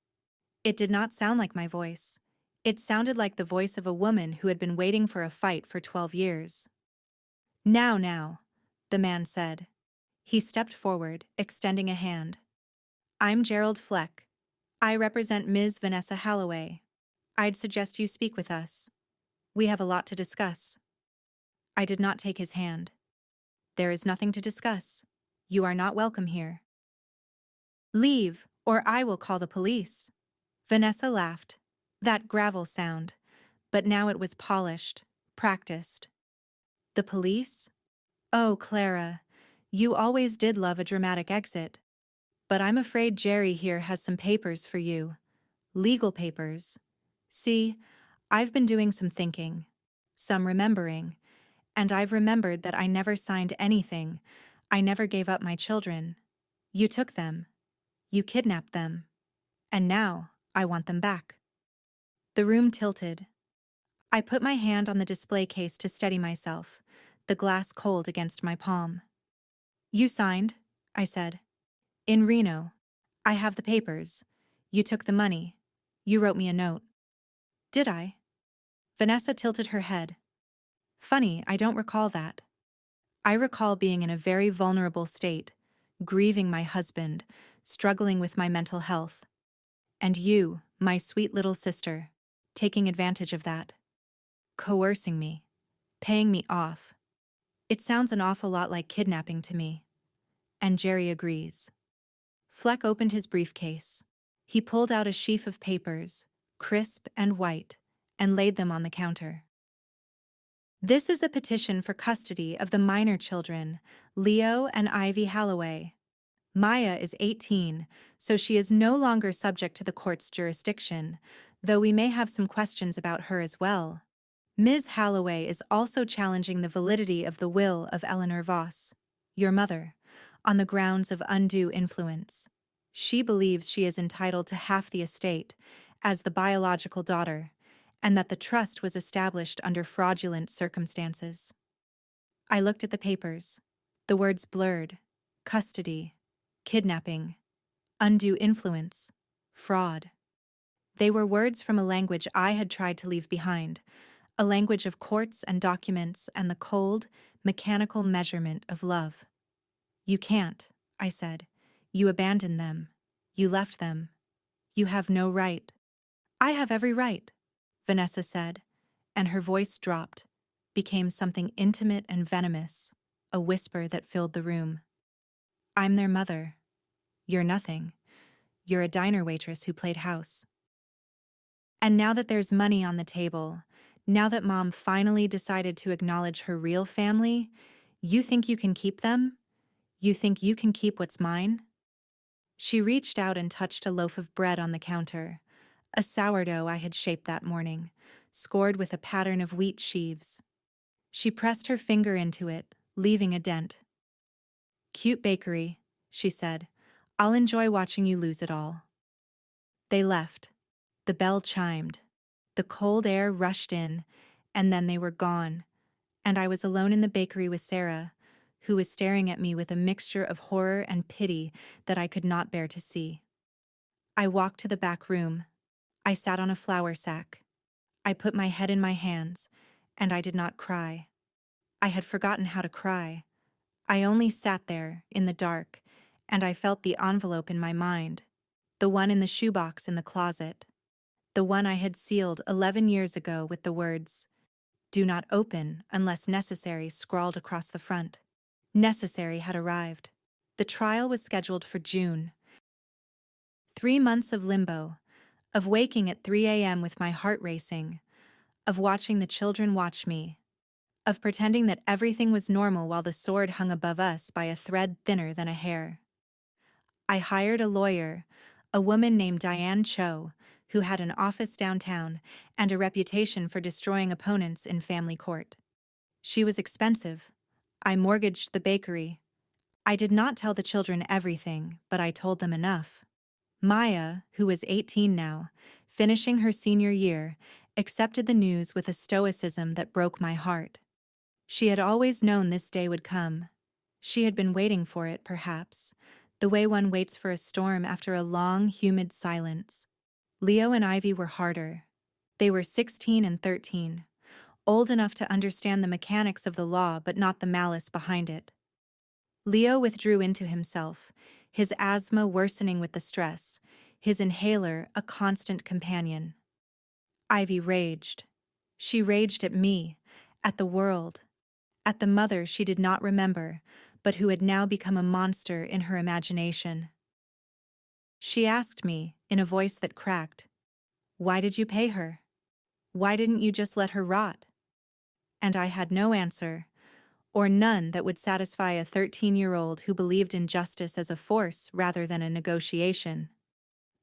It did not sound like my voice. It sounded like the voice of a woman who had been waiting for a fight for 12 years. Now," the man said. He stepped forward, extending a hand. "I'm Gerald Fleck. I represent Ms. Vanessa Halloway. I'd suggest you speak with us. We have a lot to discuss." I did not take his hand. "There is nothing to discuss. You are not welcome here." "Leave, or I will call the police." Vanessa laughed. That gravel sound, but now it was polished, practiced. "The police? Oh, Clara, you always did love a dramatic exit. But I'm afraid Jerry here has some papers for you. Legal papers. See, I've been doing some thinking, some remembering, and I've remembered that I never signed anything. I never gave up my children. You took them. You kidnapped them. And now, I want them back. The room tilted. I put my hand on the display case to steady myself, the glass cold against my palm. You signed, I said. In Reno. I have the papers. You took the money. You wrote me a note. Did I? Vanessa tilted her head. Funny, I don't recall that. I recall being in a very vulnerable state, grieving my husband, struggling with my mental health. And you, my sweet little sister, taking advantage of that. Coercing me. Paying me off. It sounds an awful lot like kidnapping to me. And Jerry agrees. Fleck opened his briefcase. He pulled out a sheaf of papers, crisp and white, and laid them on the counter. This is a petition for custody of the minor children, Leo and Ivy Halloway. Maya is 18, so she is no longer subject to the court's jurisdiction, though we may have some questions about her as well. Ms. Halloway is also challenging the validity of the will of Eleanor Voss, your mother, on the grounds of undue influence. She believes she is entitled to half the estate, as the biological daughter, and that the trust was established under fraudulent circumstances. I looked at the papers. The words blurred. Custody. Kidnapping. Undue influence. Fraud. They were words from a language I had tried to leave behind, a language of courts and documents and the cold, mechanical measurement of love. You can't, I said. You abandoned them. You left them. You have no right. I have every right, Vanessa said, and her voice dropped, became something intimate and venomous, a whisper that filled the room. I'm their mother. You're nothing. You're a diner waitress who played house. And now that there's money on the table, now that Mom finally decided to acknowledge her real family, you think you can keep them? You think you can keep what's mine? She reached out and touched a loaf of bread on the counter, a sourdough I had shaped that morning, scored with a pattern of wheat sheaves. She pressed her finger into it, leaving a dent. Cute bakery, she said. I'll enjoy watching you lose it all. They left. The bell chimed. The cold air rushed in, and then they were gone, and I was alone in the bakery with Sarah, who was staring at me with a mixture of horror and pity that I could not bear to see. I walked to the back room. I sat on a flour sack. I put my head in my hands, and I did not cry. I had forgotten how to cry. I only sat there, in the dark, and I felt the envelope in my mind, the one in the shoebox in the closet, the one I had sealed 11 years ago with the words, "Do not open unless necessary," scrawled across the front. Necessary had arrived. The trial was scheduled for June. 3 months of limbo, of waking at 3 a.m. with my heart racing, of watching the children watch me, of pretending that everything was normal while the sword hung above us by a thread thinner than a hair. I hired a lawyer, a woman named Diane Cho, who had an office downtown and a reputation for destroying opponents in family court. She was expensive. I mortgaged the bakery. I did not tell the children everything, but I told them enough. Maya, who was 18 now, finishing her senior year, accepted the news with a stoicism that broke my heart. She had always known this day would come. She had been waiting for it, perhaps, the way one waits for a storm after a long, humid silence. Leo and Ivy were harder. They were 16 and 13, old enough to understand the mechanics of the law but not the malice behind it. Leo withdrew into himself, his asthma worsening with the stress, his inhaler a constant companion. Ivy raged. She raged at me, at the world, at the mother she did not remember, but who had now become a monster in her imagination. She asked me, in a voice that cracked, "Why did you pay her? Why didn't you just let her rot?" And I had no answer, or none that would satisfy a 13-year-old who believed in justice as a force rather than a negotiation.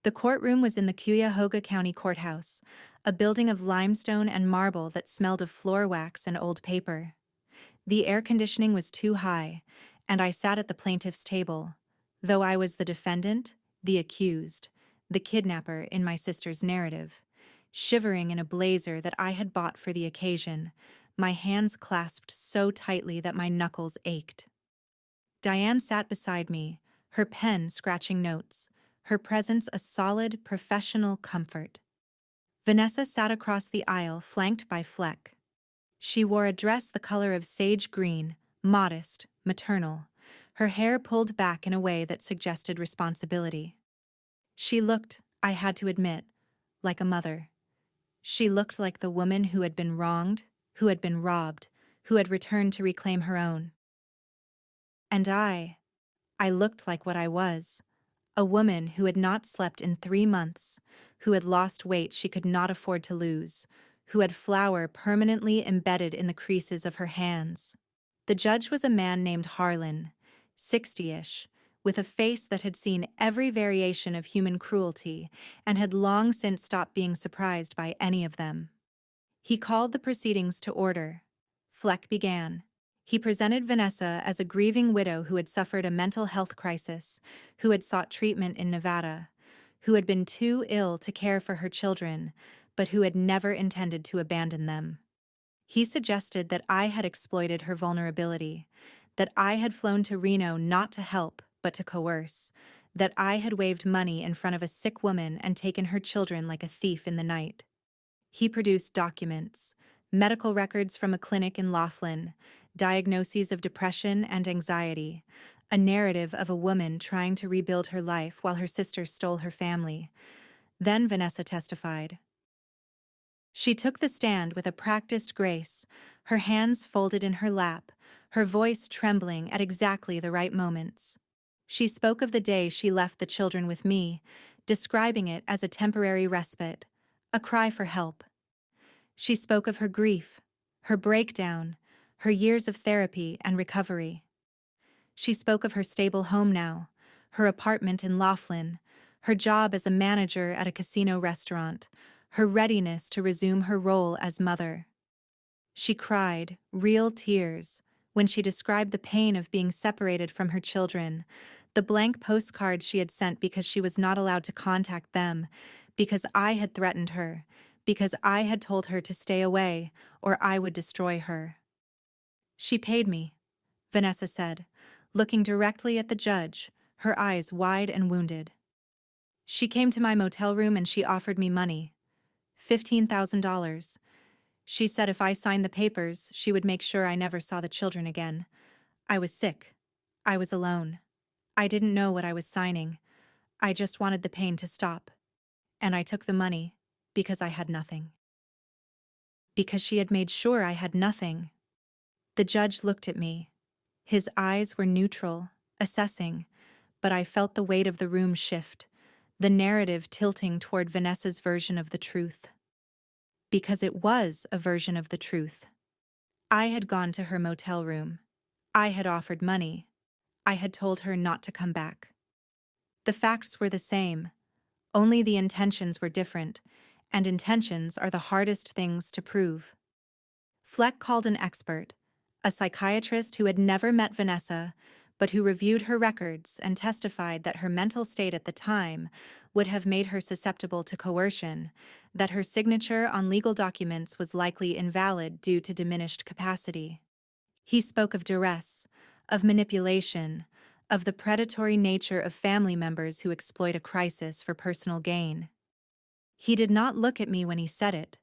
The courtroom was in the Cuyahoga County Courthouse, a building of limestone and marble that smelled of floor wax and old paper. The air conditioning was too high, and I sat at the plaintiff's table, though I was the defendant, the accused, the kidnapper in my sister's narrative, shivering in a blazer that I had bought for the occasion, my hands clasped so tightly that my knuckles ached. Diane sat beside me, her pen scratching notes, her presence a solid, professional comfort. Vanessa sat across the aisle, flanked by Fleck. She wore a dress the color of sage green, modest, maternal, her hair pulled back in a way that suggested responsibility. She looked, I had to admit, like a mother. She looked like the woman who had been wronged, who had been robbed, who had returned to reclaim her own. And I looked like what I was, a woman who had not slept in 3 months, who had lost weight she could not afford to lose, who had flour permanently embedded in the creases of her hands. The judge was a man named Harlan, 60-ish, with a face that had seen every variation of human cruelty and had long since stopped being surprised by any of them. He called the proceedings to order. Fleck began. He presented Vanessa as a grieving widow who had suffered a mental health crisis, who had sought treatment in Nevada, who had been too ill to care for her children, but who had never intended to abandon them. He suggested that I had exploited her vulnerability, that I had flown to Reno not to help, but to coerce, that I had waved money in front of a sick woman and taken her children like a thief in the night. He produced documents, medical records from a clinic in Laughlin, diagnoses of depression and anxiety, a narrative of a woman trying to rebuild her life while her sister stole her family. Then Vanessa testified. She took the stand with a practiced grace, her hands folded in her lap, her voice trembling at exactly the right moments. She spoke of the day she left the children with me, describing it as a temporary respite, a cry for help. She spoke of her grief, her breakdown, her years of therapy and recovery. She spoke of her stable home now, her apartment in Laughlin, her job as a manager at a casino restaurant, her readiness to resume her role as mother. She cried, real tears, when she described the pain of being separated from her children, the blank postcards she had sent because she was not allowed to contact them, because I had threatened her, because I had told her to stay away, or I would destroy her. She paid me, Vanessa said, looking directly at the judge, her eyes wide and wounded. She came to my motel room and she offered me money, $15,000. She said if I signed the papers, she would make sure I never saw the children again. I was sick. I was alone. I didn't know what I was signing. I just wanted the pain to stop. And I took the money because I had nothing. Because she had made sure I had nothing. The judge looked at me. His eyes were neutral, assessing, but I felt the weight of the room shift, the narrative tilting toward Vanessa's version of the truth. Because it was a version of the truth. I had gone to her motel room. I had offered money. I had told her not to come back. The facts were the same, only the intentions were different, and intentions are the hardest things to prove. Fleck called an expert, a psychiatrist who had never met Vanessa, but who reviewed her records and testified that her mental state at the time would have made her susceptible to coercion, that her signature on legal documents was likely invalid due to diminished capacity. He spoke of duress, of manipulation, of the predatory nature of family members who exploit a crisis for personal gain. He did not look at me when he said it,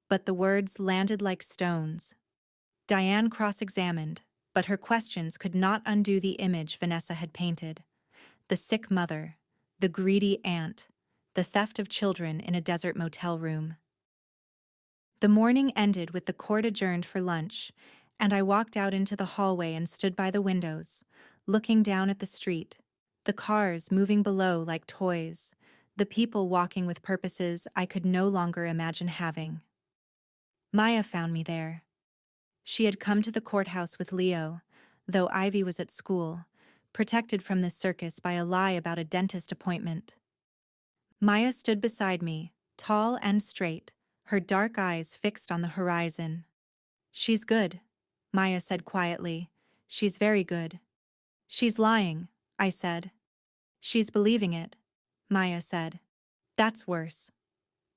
but the words landed like stones. Diane cross-examined, but her questions could not undo the image Vanessa had painted. The sick mother, the greedy aunt, the theft of children in a desert motel room. The morning ended with the court adjourned for lunch, and I walked out into the hallway and stood by the windows, looking down at the street, the cars moving below like toys, the people walking with purposes I could no longer imagine having. Maya found me there. She had come to the courthouse with Leo, though Ivy was at school, protected from this circus by a lie about a dentist appointment. Maya stood beside me, tall and straight, her dark eyes fixed on the horizon. "She's good," Maya said quietly. "She's very good." "She's lying," I said. "She's believing it," Maya said. "That's worse."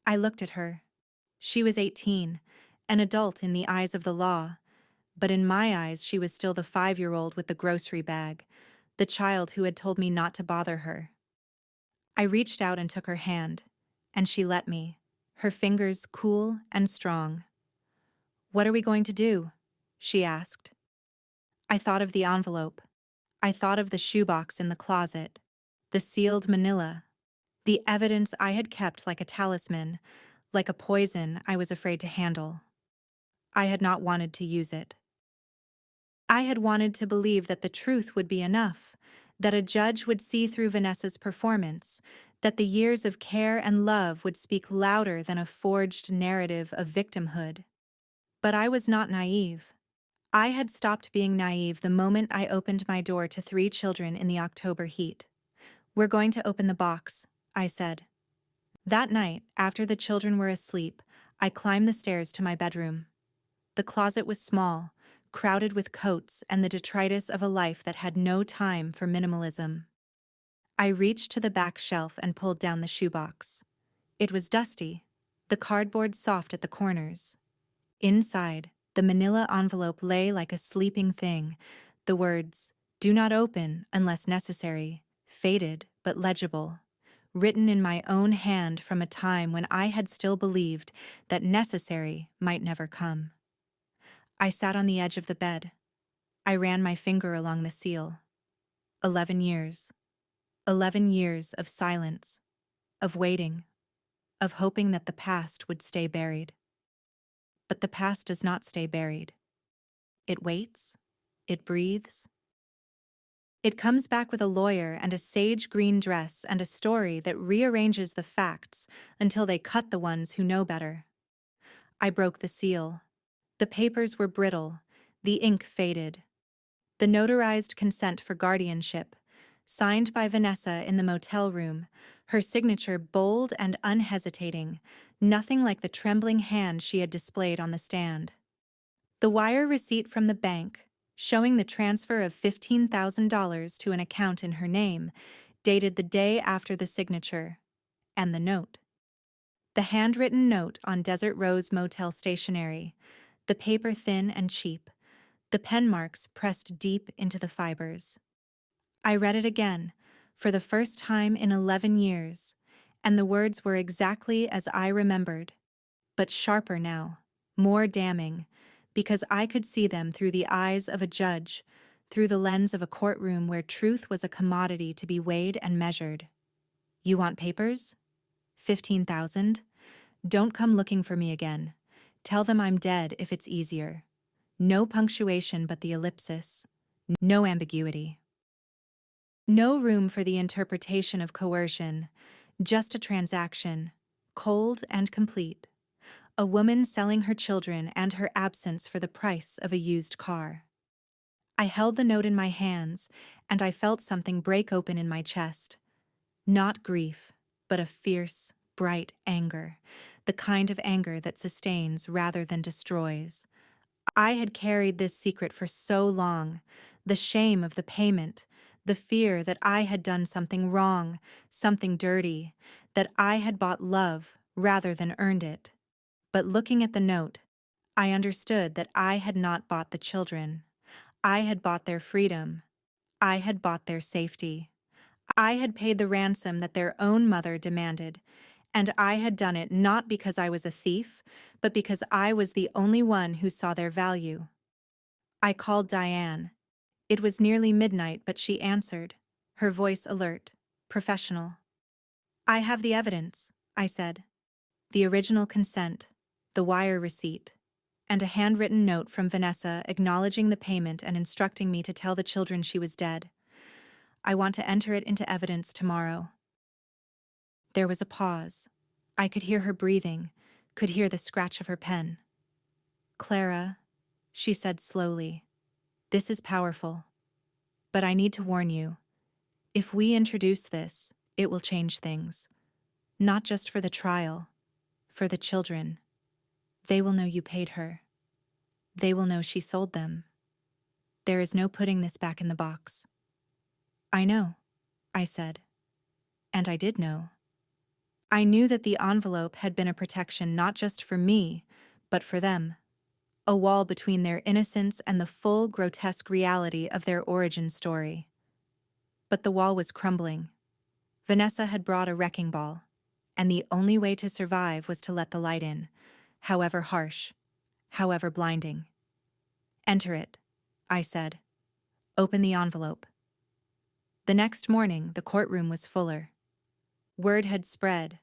I looked at her. She was 18, an adult in the eyes of the law, but in my eyes she was still the 5-year-old with the grocery bag, the child who had told me not to bother her. I reached out and took her hand, and she let me, her fingers cool and strong. "What are we going to do?" she asked. I thought of the envelope. I thought of the shoebox in the closet, the sealed manila, the evidence I had kept like a talisman, like a poison I was afraid to handle. I had not wanted to use it. I had wanted to believe that the truth would be enough, that a judge would see through Vanessa's performance, that the years of care and love would speak louder than a forged narrative of victimhood. But I was not naive. I had stopped being naive the moment I opened my door to 3 children in the October heat. "We're going to open the box," I said. That night, after the children were asleep, I climbed the stairs to my bedroom. The closet was small, crowded with coats and the detritus of a life that had no time for minimalism. I reached to the back shelf and pulled down the shoebox. It was dusty, the cardboard soft at the corners. Inside, the manila envelope lay like a sleeping thing, the words, "Do not open unless necessary," faded but legible, written in my own hand from a time when I had still believed that necessary might never come. I sat on the edge of the bed. I ran my finger along the seal. 11 years. 11 years of silence, of waiting, of hoping that the past would stay buried. But the past does not stay buried. It waits. It breathes. It comes back with a lawyer and a sage green dress and a story that rearranges the facts until they cut the ones who know better. I broke the seal. The papers were brittle. The ink faded. The notarized consent for guardianship, signed by Vanessa in the motel room, her signature bold and unhesitating, nothing like the trembling hand she had displayed on the stand. The wire receipt from the bank, showing the transfer of $15,000 to an account in her name, dated the day after the signature, and the note. The handwritten note on Desert Rose Motel stationery, the paper thin and cheap, the pen marks pressed deep into the fibers. I read it again, for the first time in 11 years, and the words were exactly as I remembered, but sharper now, more damning, because I could see them through the eyes of a judge, through the lens of a courtroom where truth was a commodity to be weighed and measured. "You want papers? 15,000? Don't come looking for me again. Tell them I'm dead if it's easier. No punctuation but the ellipsis. No ambiguity. No room for the interpretation of coercion. Just a transaction, cold and complete. A woman selling her children and her absence for the price of a used car." I held the note in my hands, and I felt something break open in my chest. Not grief, but a fierce, bright anger, the kind of anger that sustains rather than destroys. I had carried this secret for so long, the shame of the payment, the fear that I had done something wrong, something dirty, that I had bought love rather than earned it. But looking at the note, I understood that I had not bought the children. I had bought their freedom. I had bought their safety. I had paid the ransom that their own mother demanded, and I had done it not because I was a thief, but because I was the only one who saw their value. I called Diane. It was nearly midnight, but she answered, her voice alert, professional. "I have the evidence," I said. "The original consent, the wire receipt, and a handwritten note from Vanessa acknowledging the payment and instructing me to tell the children she was dead. I want to enter it into evidence tomorrow." There was a pause. I could hear her breathing, could hear the scratch of her pen. "Clara," she said slowly. This is powerful. But I need to warn you. If we introduce this, it will change things. Not just for the trial, for the children. They will know you paid her. They will know she sold them. There is no putting this back in the box. I know, I said. And I did know. I knew that the envelope had been a protection not just for me, but for them. A wall between their innocence and the full grotesque reality of their origin story. But the wall was crumbling. Vanessa had brought a wrecking ball, and the only way to survive was to let the light in, however harsh, however blinding. Enter it, I said. Open the envelope. The next morning, the courtroom was fuller. Word had spread,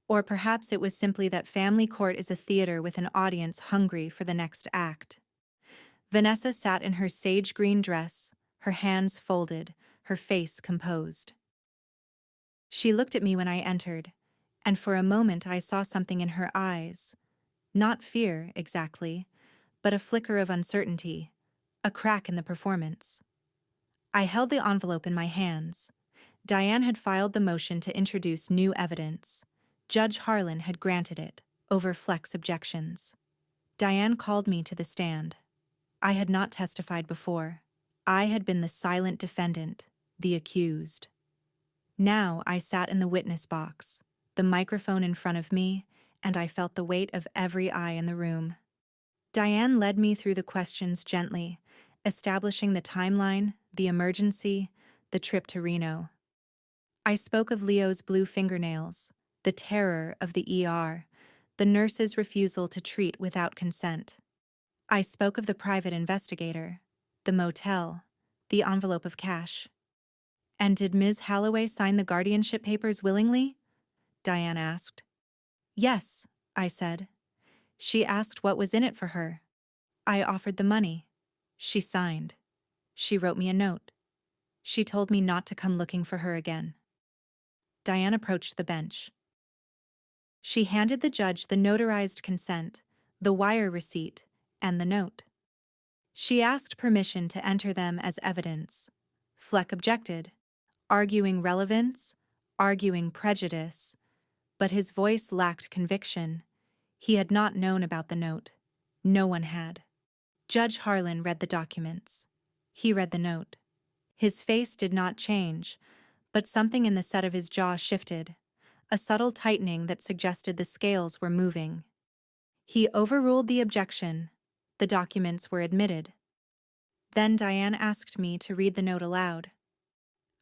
or perhaps it was simply that family court is a theater with an audience hungry for the next act. Vanessa sat in her sage green dress, her hands folded, her face composed. She looked at me when I entered, and for a moment I saw something in her eyes. Not fear, exactly, but a flicker of uncertainty, a crack in the performance. I held the envelope in my hands. Diane had filed the motion to introduce new evidence. Judge Harlan had granted it, over Fleck's objections. Diane called me to the stand. I had not testified before. I had been the silent defendant, the accused. Now I sat in the witness box, the microphone in front of me, and I felt the weight of every eye in the room. Diane led me through the questions gently, establishing the timeline, the emergency, the trip to Reno. I spoke of Leo's blue fingernails, the terror of the ER, the nurse's refusal to treat without consent. I spoke of the private investigator, the motel, the envelope of cash. And did Ms. Halloway sign the guardianship papers willingly? Diane asked. Yes, I said. She asked what was in it for her. I offered the money. She signed. She wrote me a note. She told me not to come looking for her again. Diane approached the bench. She handed the judge the notarized consent, the wire receipt, and the note. She asked permission to enter them as evidence. Fleck objected, arguing relevance, arguing prejudice, but his voice lacked conviction. He had not known about the note. No one had. Judge Harlan read the documents. He read the note. His face did not change, but something in the set of his jaw shifted, a subtle tightening that suggested the scales were moving. He overruled the objection. The documents were admitted. Then Diane asked me to read the note aloud.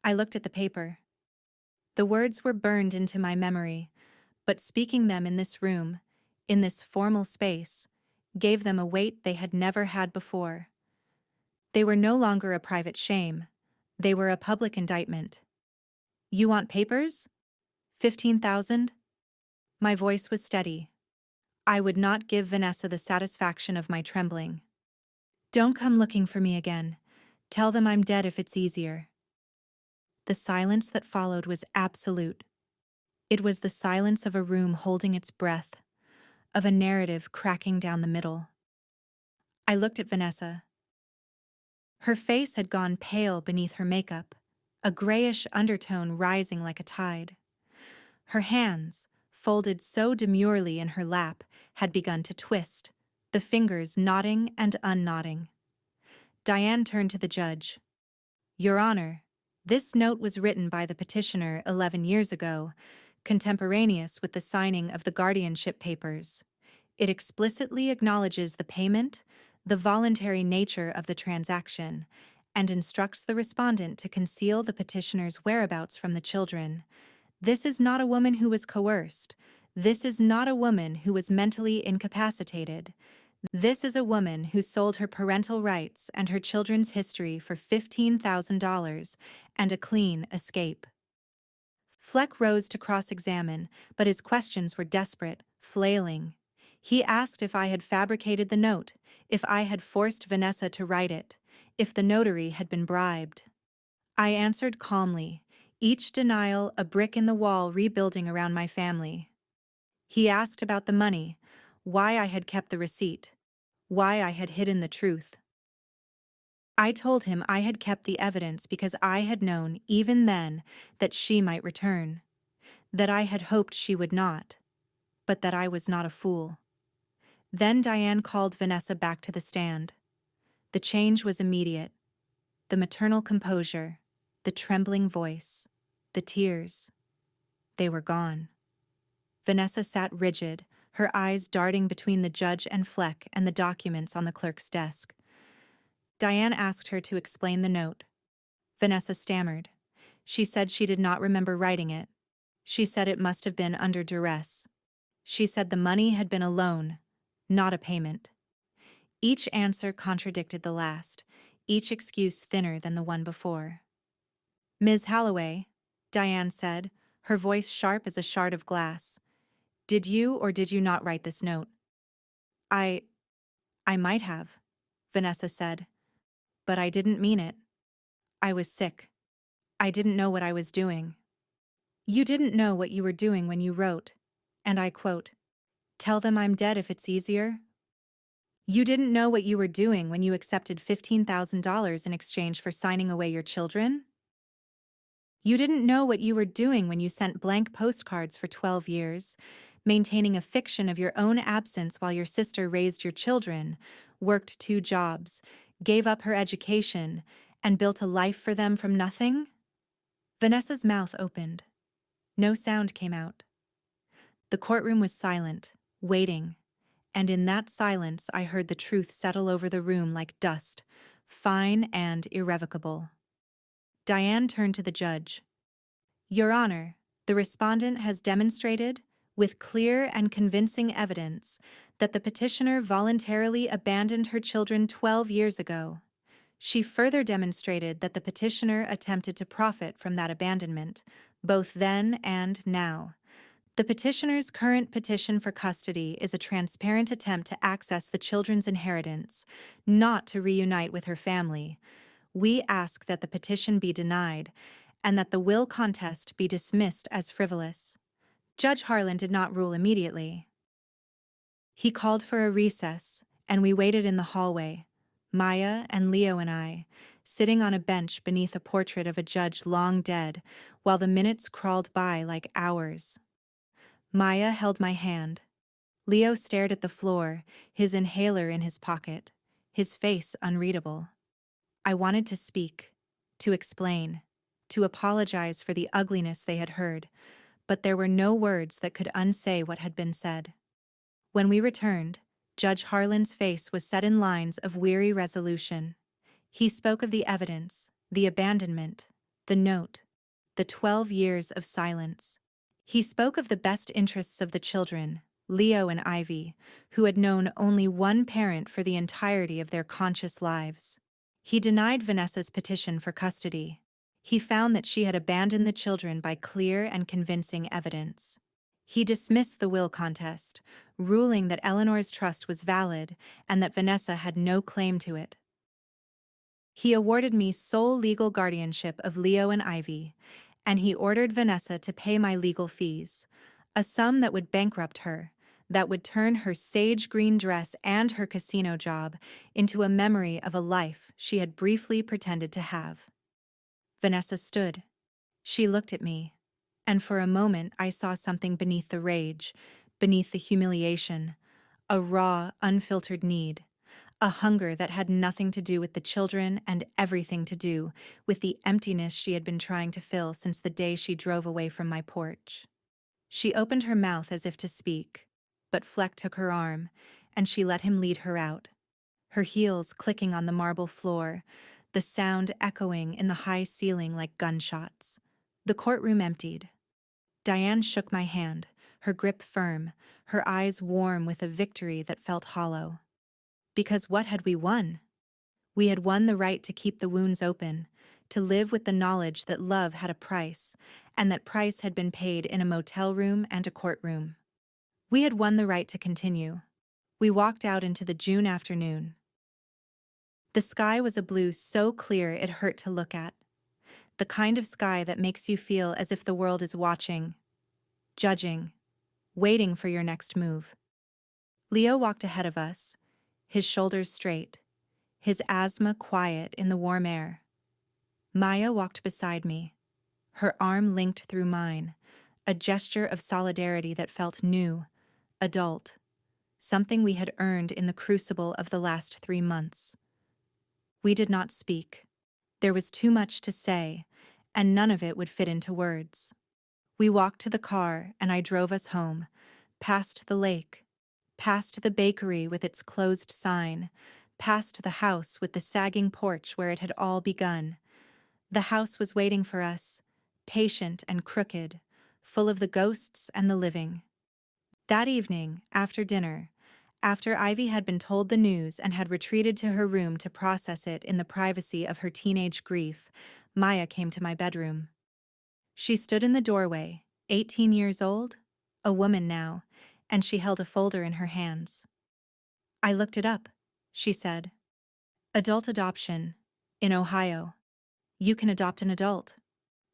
I looked at the paper. The words were burned into my memory, but speaking them in this room, in this formal space, gave them a weight they had never had before. They were no longer a private shame. They were a public indictment. You want papers? 15,000? My voice was steady. I would not give Vanessa the satisfaction of my trembling. Don't come looking for me again. Tell them I'm dead if it's easier. The silence that followed was absolute. It was the silence of a room holding its breath, of a narrative cracking down the middle. I looked at Vanessa. Her face had gone pale beneath her makeup, a grayish undertone rising like a tide. Her hands, folded so demurely in her lap, had begun to twist, the fingers knotting and unknotting. Diane turned to the judge. Your Honor, this note was written by the petitioner 11 years ago, contemporaneous with the signing of the guardianship papers. It explicitly acknowledges the payment, the voluntary nature of the transaction, and instructs the respondent to conceal the petitioner's whereabouts from the children. This is not a woman who was coerced. This is not a woman who was mentally incapacitated. This is a woman who sold her parental rights and her children's history for $15,000 and a clean escape. Fleck rose to cross-examine, but his questions were desperate, flailing. He asked if I had fabricated the note, if I had forced Vanessa to write it, if the notary had been bribed. I answered calmly, each denial a brick in the wall rebuilding around my family. He asked about the money, why I had kept the receipt, why I had hidden the truth. I told him I had kept the evidence because I had known, even then, that she might return, that I had hoped she would not, but that I was not a fool. Then Diane called Vanessa back to the stand. The change was immediate. The maternal composure, the trembling voice, the tears. They were gone. Vanessa sat rigid, her eyes darting between the judge and Fleck and the documents on the clerk's desk. Diane asked her to explain the note. Vanessa stammered. She said she did not remember writing it. She said it must have been under duress. She said the money had been a loan, not a payment. Each answer contradicted the last, each excuse thinner than the one before. "Ms. Holloway," Diane said, her voice sharp as a shard of glass, "did you or did you not write this note?" I might have," Vanessa said, "but I didn't mean it. I was sick. I didn't know what I was doing." "You didn't know what you were doing when you wrote, and I quote, 'Tell them I'm dead if it's easier'? You didn't know what you were doing when you accepted $15,000 in exchange for signing away your children? You didn't know what you were doing when you sent blank postcards for 12 years, maintaining a fiction of your own absence while your sister raised your children, worked 2 jobs, gave up her education, and built a life for them from nothing?" Vanessa's mouth opened. No sound came out. The courtroom was silent, waiting, and in that silence I heard the truth settle over the room like dust, fine and irrevocable. Diane turned to the judge. "Your Honor, the respondent has demonstrated, with clear and convincing evidence, that the petitioner voluntarily abandoned her children 12 years ago. She further demonstrated that the petitioner attempted to profit from that abandonment, both then and now. The petitioner's current petition for custody is a transparent attempt to access the children's inheritance, not to reunite with her family. We ask that the petition be denied and that the will contest be dismissed as frivolous." Judge Harlan did not rule immediately. He called for a recess, and we waited in the hallway, Maya and Leo and I, sitting on a bench beneath a portrait of a judge long dead, while the minutes crawled by like hours. Maya held my hand. Leo stared at the floor, his inhaler in his pocket, his face unreadable. I wanted to speak, to explain, to apologize for the ugliness they had heard, but there were no words that could unsay what had been said. When we returned, Judge Harlan's face was set in lines of weary resolution. He spoke of the evidence, the abandonment, the note, the 12 years of silence. He spoke of the best interests of the children, Leo and Ivy, who had known only one parent for the entirety of their conscious lives. He denied Vanessa's petition for custody. He found that she had abandoned the children by clear and convincing evidence. He dismissed the will contest, ruling that Eleanor's trust was valid and that Vanessa had no claim to it. He awarded me sole legal guardianship of Leo and Ivy, and he ordered Vanessa to pay my legal fees, a sum that would bankrupt her, that would turn her sage green dress and her casino job into a memory of a life she had briefly pretended to have. Vanessa stood. She looked at me, and for a moment I saw something beneath the rage, beneath the humiliation, a raw, unfiltered need, a hunger that had nothing to do with the children and everything to do with the emptiness she had been trying to fill since the day she drove away from my porch. She opened her mouth as if to speak, but Fleck took her arm, and she let him lead her out, her heels clicking on the marble floor, the sound echoing in the high ceiling like gunshots. The courtroom emptied. Diane shook my hand, her grip firm, her eyes warm with a victory that felt hollow. Because what had we won? We had won the right to keep the wounds open, to live with the knowledge that love had a price, and that price had been paid in a motel room and a courtroom. We had won the right to continue. We walked out into the June afternoon. The sky was a blue so clear it hurt to look at. The kind of sky that makes you feel as if the world is watching, judging, waiting for your next move. Leo walked ahead of us, his shoulders straight, his asthma quiet in the warm air. Maya walked beside me, her arm linked through mine, a gesture of solidarity that felt new, adult, something we had earned in the crucible of the last 3 months. We did not speak. There was too much to say, and none of it would fit into words. We walked to the car, and I drove us home, past the lake, past the bakery with its closed sign, past the house with the sagging porch where it had all begun. The house was waiting for us, patient and crooked, full of the ghosts and the living. That evening, after dinner, after Ivy had been told the news and had retreated to her room to process it in the privacy of her teenage grief, Maya came to my bedroom. She stood in the doorway, 18 years old, a woman now, and she held a folder in her hands. "I looked it up," she said. "Adult adoption. In Ohio. You can adopt an adult.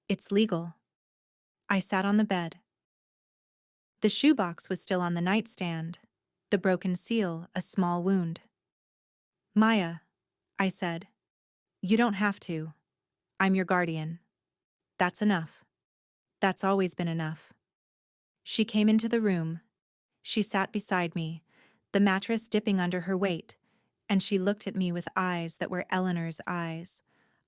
It's legal." I sat on the bed. The shoebox was still on the nightstand, the broken seal a small wound. "Maya," I said, "you don't have to. I'm your guardian. That's enough. That's always been enough." She came into the room. She sat beside me, the mattress dipping under her weight, and she looked at me with eyes that were Eleanor's eyes,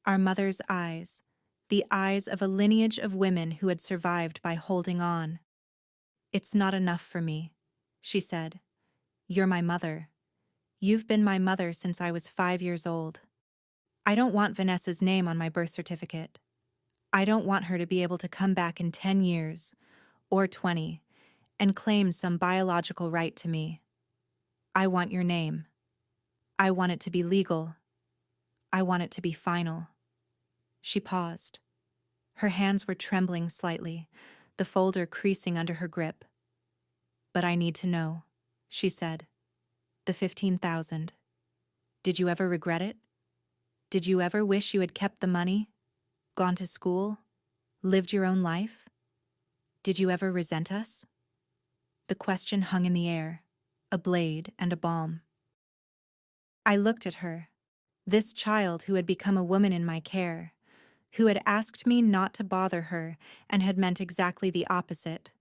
our mother's eyes, the eyes of a lineage of women who had survived by holding on. "It's not enough for me," she said. "You're my mother. You've been my mother since I was 5 years old. I don't want Vanessa's name on my birth certificate. I don't want her to be able to come back in 10 years, or 20, and claim some biological right to me. I want your name. I want it to be legal. I want it to be final." She paused. Her hands were trembling slightly, the folder creasing under her grip. "But I need to know," she said. "The 15,000. Did you ever regret it? Did you ever wish you had kept the money? Gone to school? Lived your own life? Did you ever resent us?" The question hung in the air, a blade and a balm. I looked at her, this child who had become a woman in my care, who had asked me not to bother her and had meant exactly the opposite,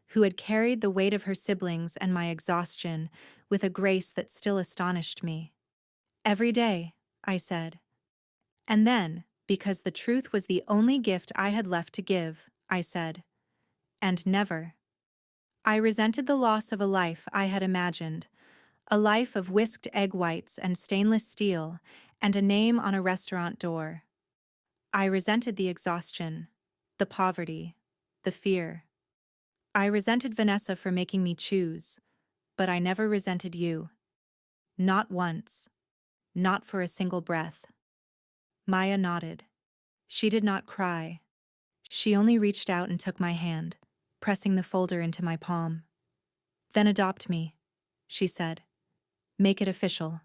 who had carried the weight of her siblings and my exhaustion with a grace that still astonished me. "Every day," I said. And then, because the truth was the only gift I had left to give, I said, "And never." I resented the loss of a life I had imagined, a life of whisked egg whites and stainless steel and a name on a restaurant door. I resented the exhaustion, the poverty, the fear. I resented Vanessa for making me choose, but I never resented you. Not once. Not for a single breath. Maya nodded. She did not cry. She only reached out and took my hand, pressing the folder into my palm. "Then adopt me," she said. "Make it official.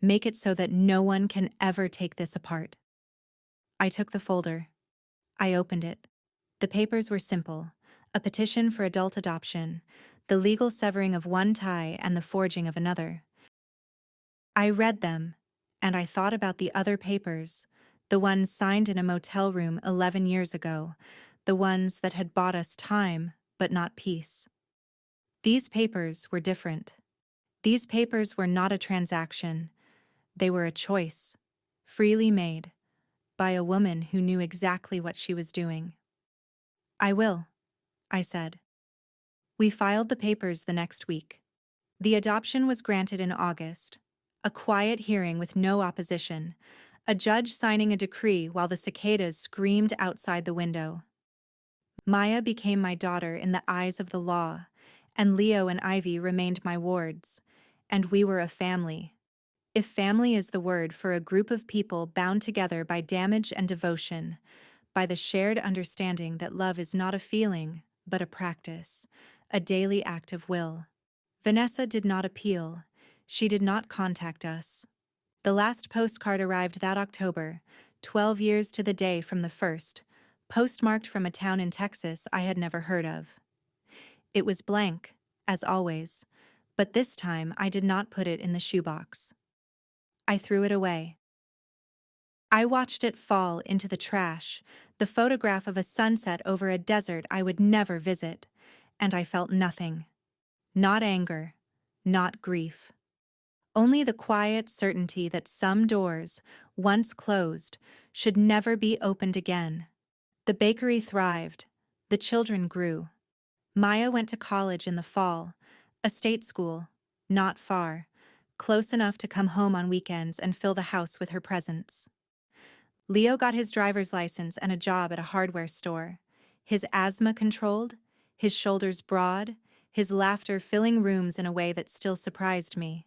Make it so that no one can ever take this apart." I took the folder. I opened it. The papers were simple: a petition for adult adoption, the legal severing of one tie and the forging of another. I read them, and I thought about the other papers, the ones signed in a motel room 11 years ago, the ones that had bought us time, but not peace. These papers were different. These papers were not a transaction. They were a choice, freely made, by a woman who knew exactly what she was doing. "I will," I said. We filed the papers the next week. The adoption was granted in August. A quiet hearing with no opposition, a judge signing a decree while the cicadas screamed outside the window. Maya became my daughter in the eyes of the law, and Leo and Ivy remained my wards, and we were a family. If family is the word for a group of people bound together by damage and devotion, by the shared understanding that love is not a feeling, but a practice, a daily act of will. Vanessa did not appeal. She did not contact us. The last postcard arrived that October, 12 years to the day from the first, postmarked from a town in Texas I had never heard of. It was blank, as always, But this time I did not put it in the shoebox. I threw it away. I watched it fall into the trash, the photograph of a sunset over a desert I would never visit, and I felt nothing. Not anger, not grief. Only the quiet certainty that some doors, once closed, should never be opened again. The bakery thrived. The children grew. Maya went to college in the fall, a state school, not far, close enough to come home on weekends and fill the house with her presence. Leo got his driver's license and a job at a hardware store. His asthma controlled, his shoulders broad, his laughter filling rooms in a way that still surprised me.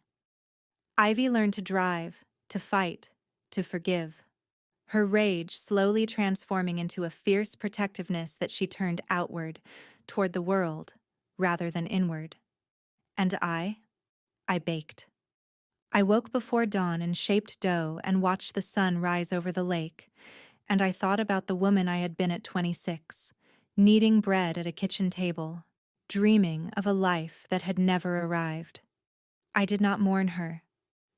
Ivy learned to drive, to fight, to forgive. Her rage slowly transforming into a fierce protectiveness that she turned outward, toward the world, rather than inward. And I baked. I woke before dawn and shaped dough and watched the sun rise over the lake, and I thought about the woman I had been at 26, kneading bread at a kitchen table, dreaming of a life that had never arrived. I did not mourn her.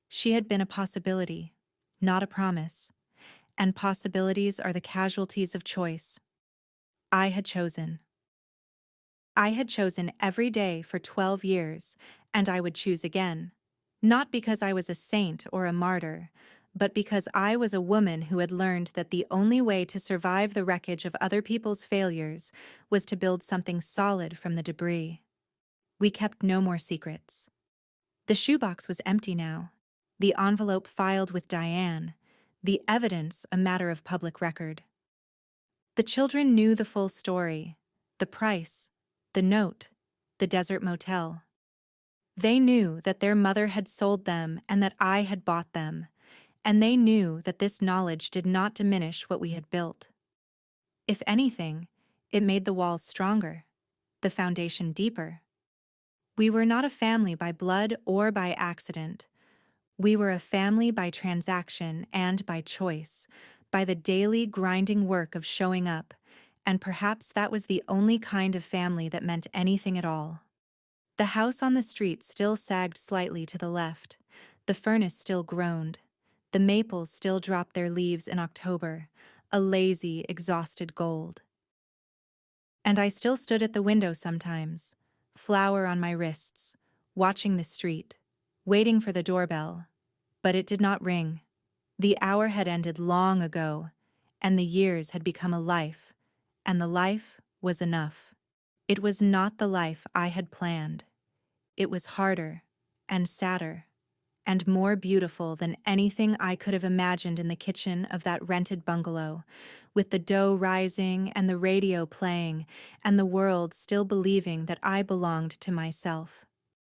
She had been a possibility, not a promise, and possibilities are the casualties of choice. I had chosen. I had chosen every day for 12 years, and I would choose again. Not because I was a saint or a martyr, but because I was a woman who had learned that the only way to survive the wreckage of other people's failures was to build something solid from the debris. We kept no more secrets. The shoebox was empty now, the envelope filed with Diane, the evidence a matter of public record. The children knew the full story, the price, the note, the desert motel. They knew that their mother had sold them and that I had bought them, and they knew that this knowledge did not diminish what we had built. If anything, it made the walls stronger, the foundation deeper. We were not a family by blood or by accident. We were a family by transaction and by choice, by the daily grinding work of showing up, and perhaps that was the only kind of family that meant anything at all. The house on the street still sagged slightly to the left. The furnace still groaned. The maples still dropped their leaves in October, a lazy, exhausted gold. And I still stood at the window sometimes, flour on my wrists, watching the street, waiting for the doorbell. But it did not ring. The hour had ended long ago, and the years had become a life, and the life was enough. It was not the life I had planned. It was harder, and sadder, and more beautiful than anything I could have imagined in the kitchen of that rented bungalow, with the dough rising and the radio playing, and the world still believing that I belonged to myself.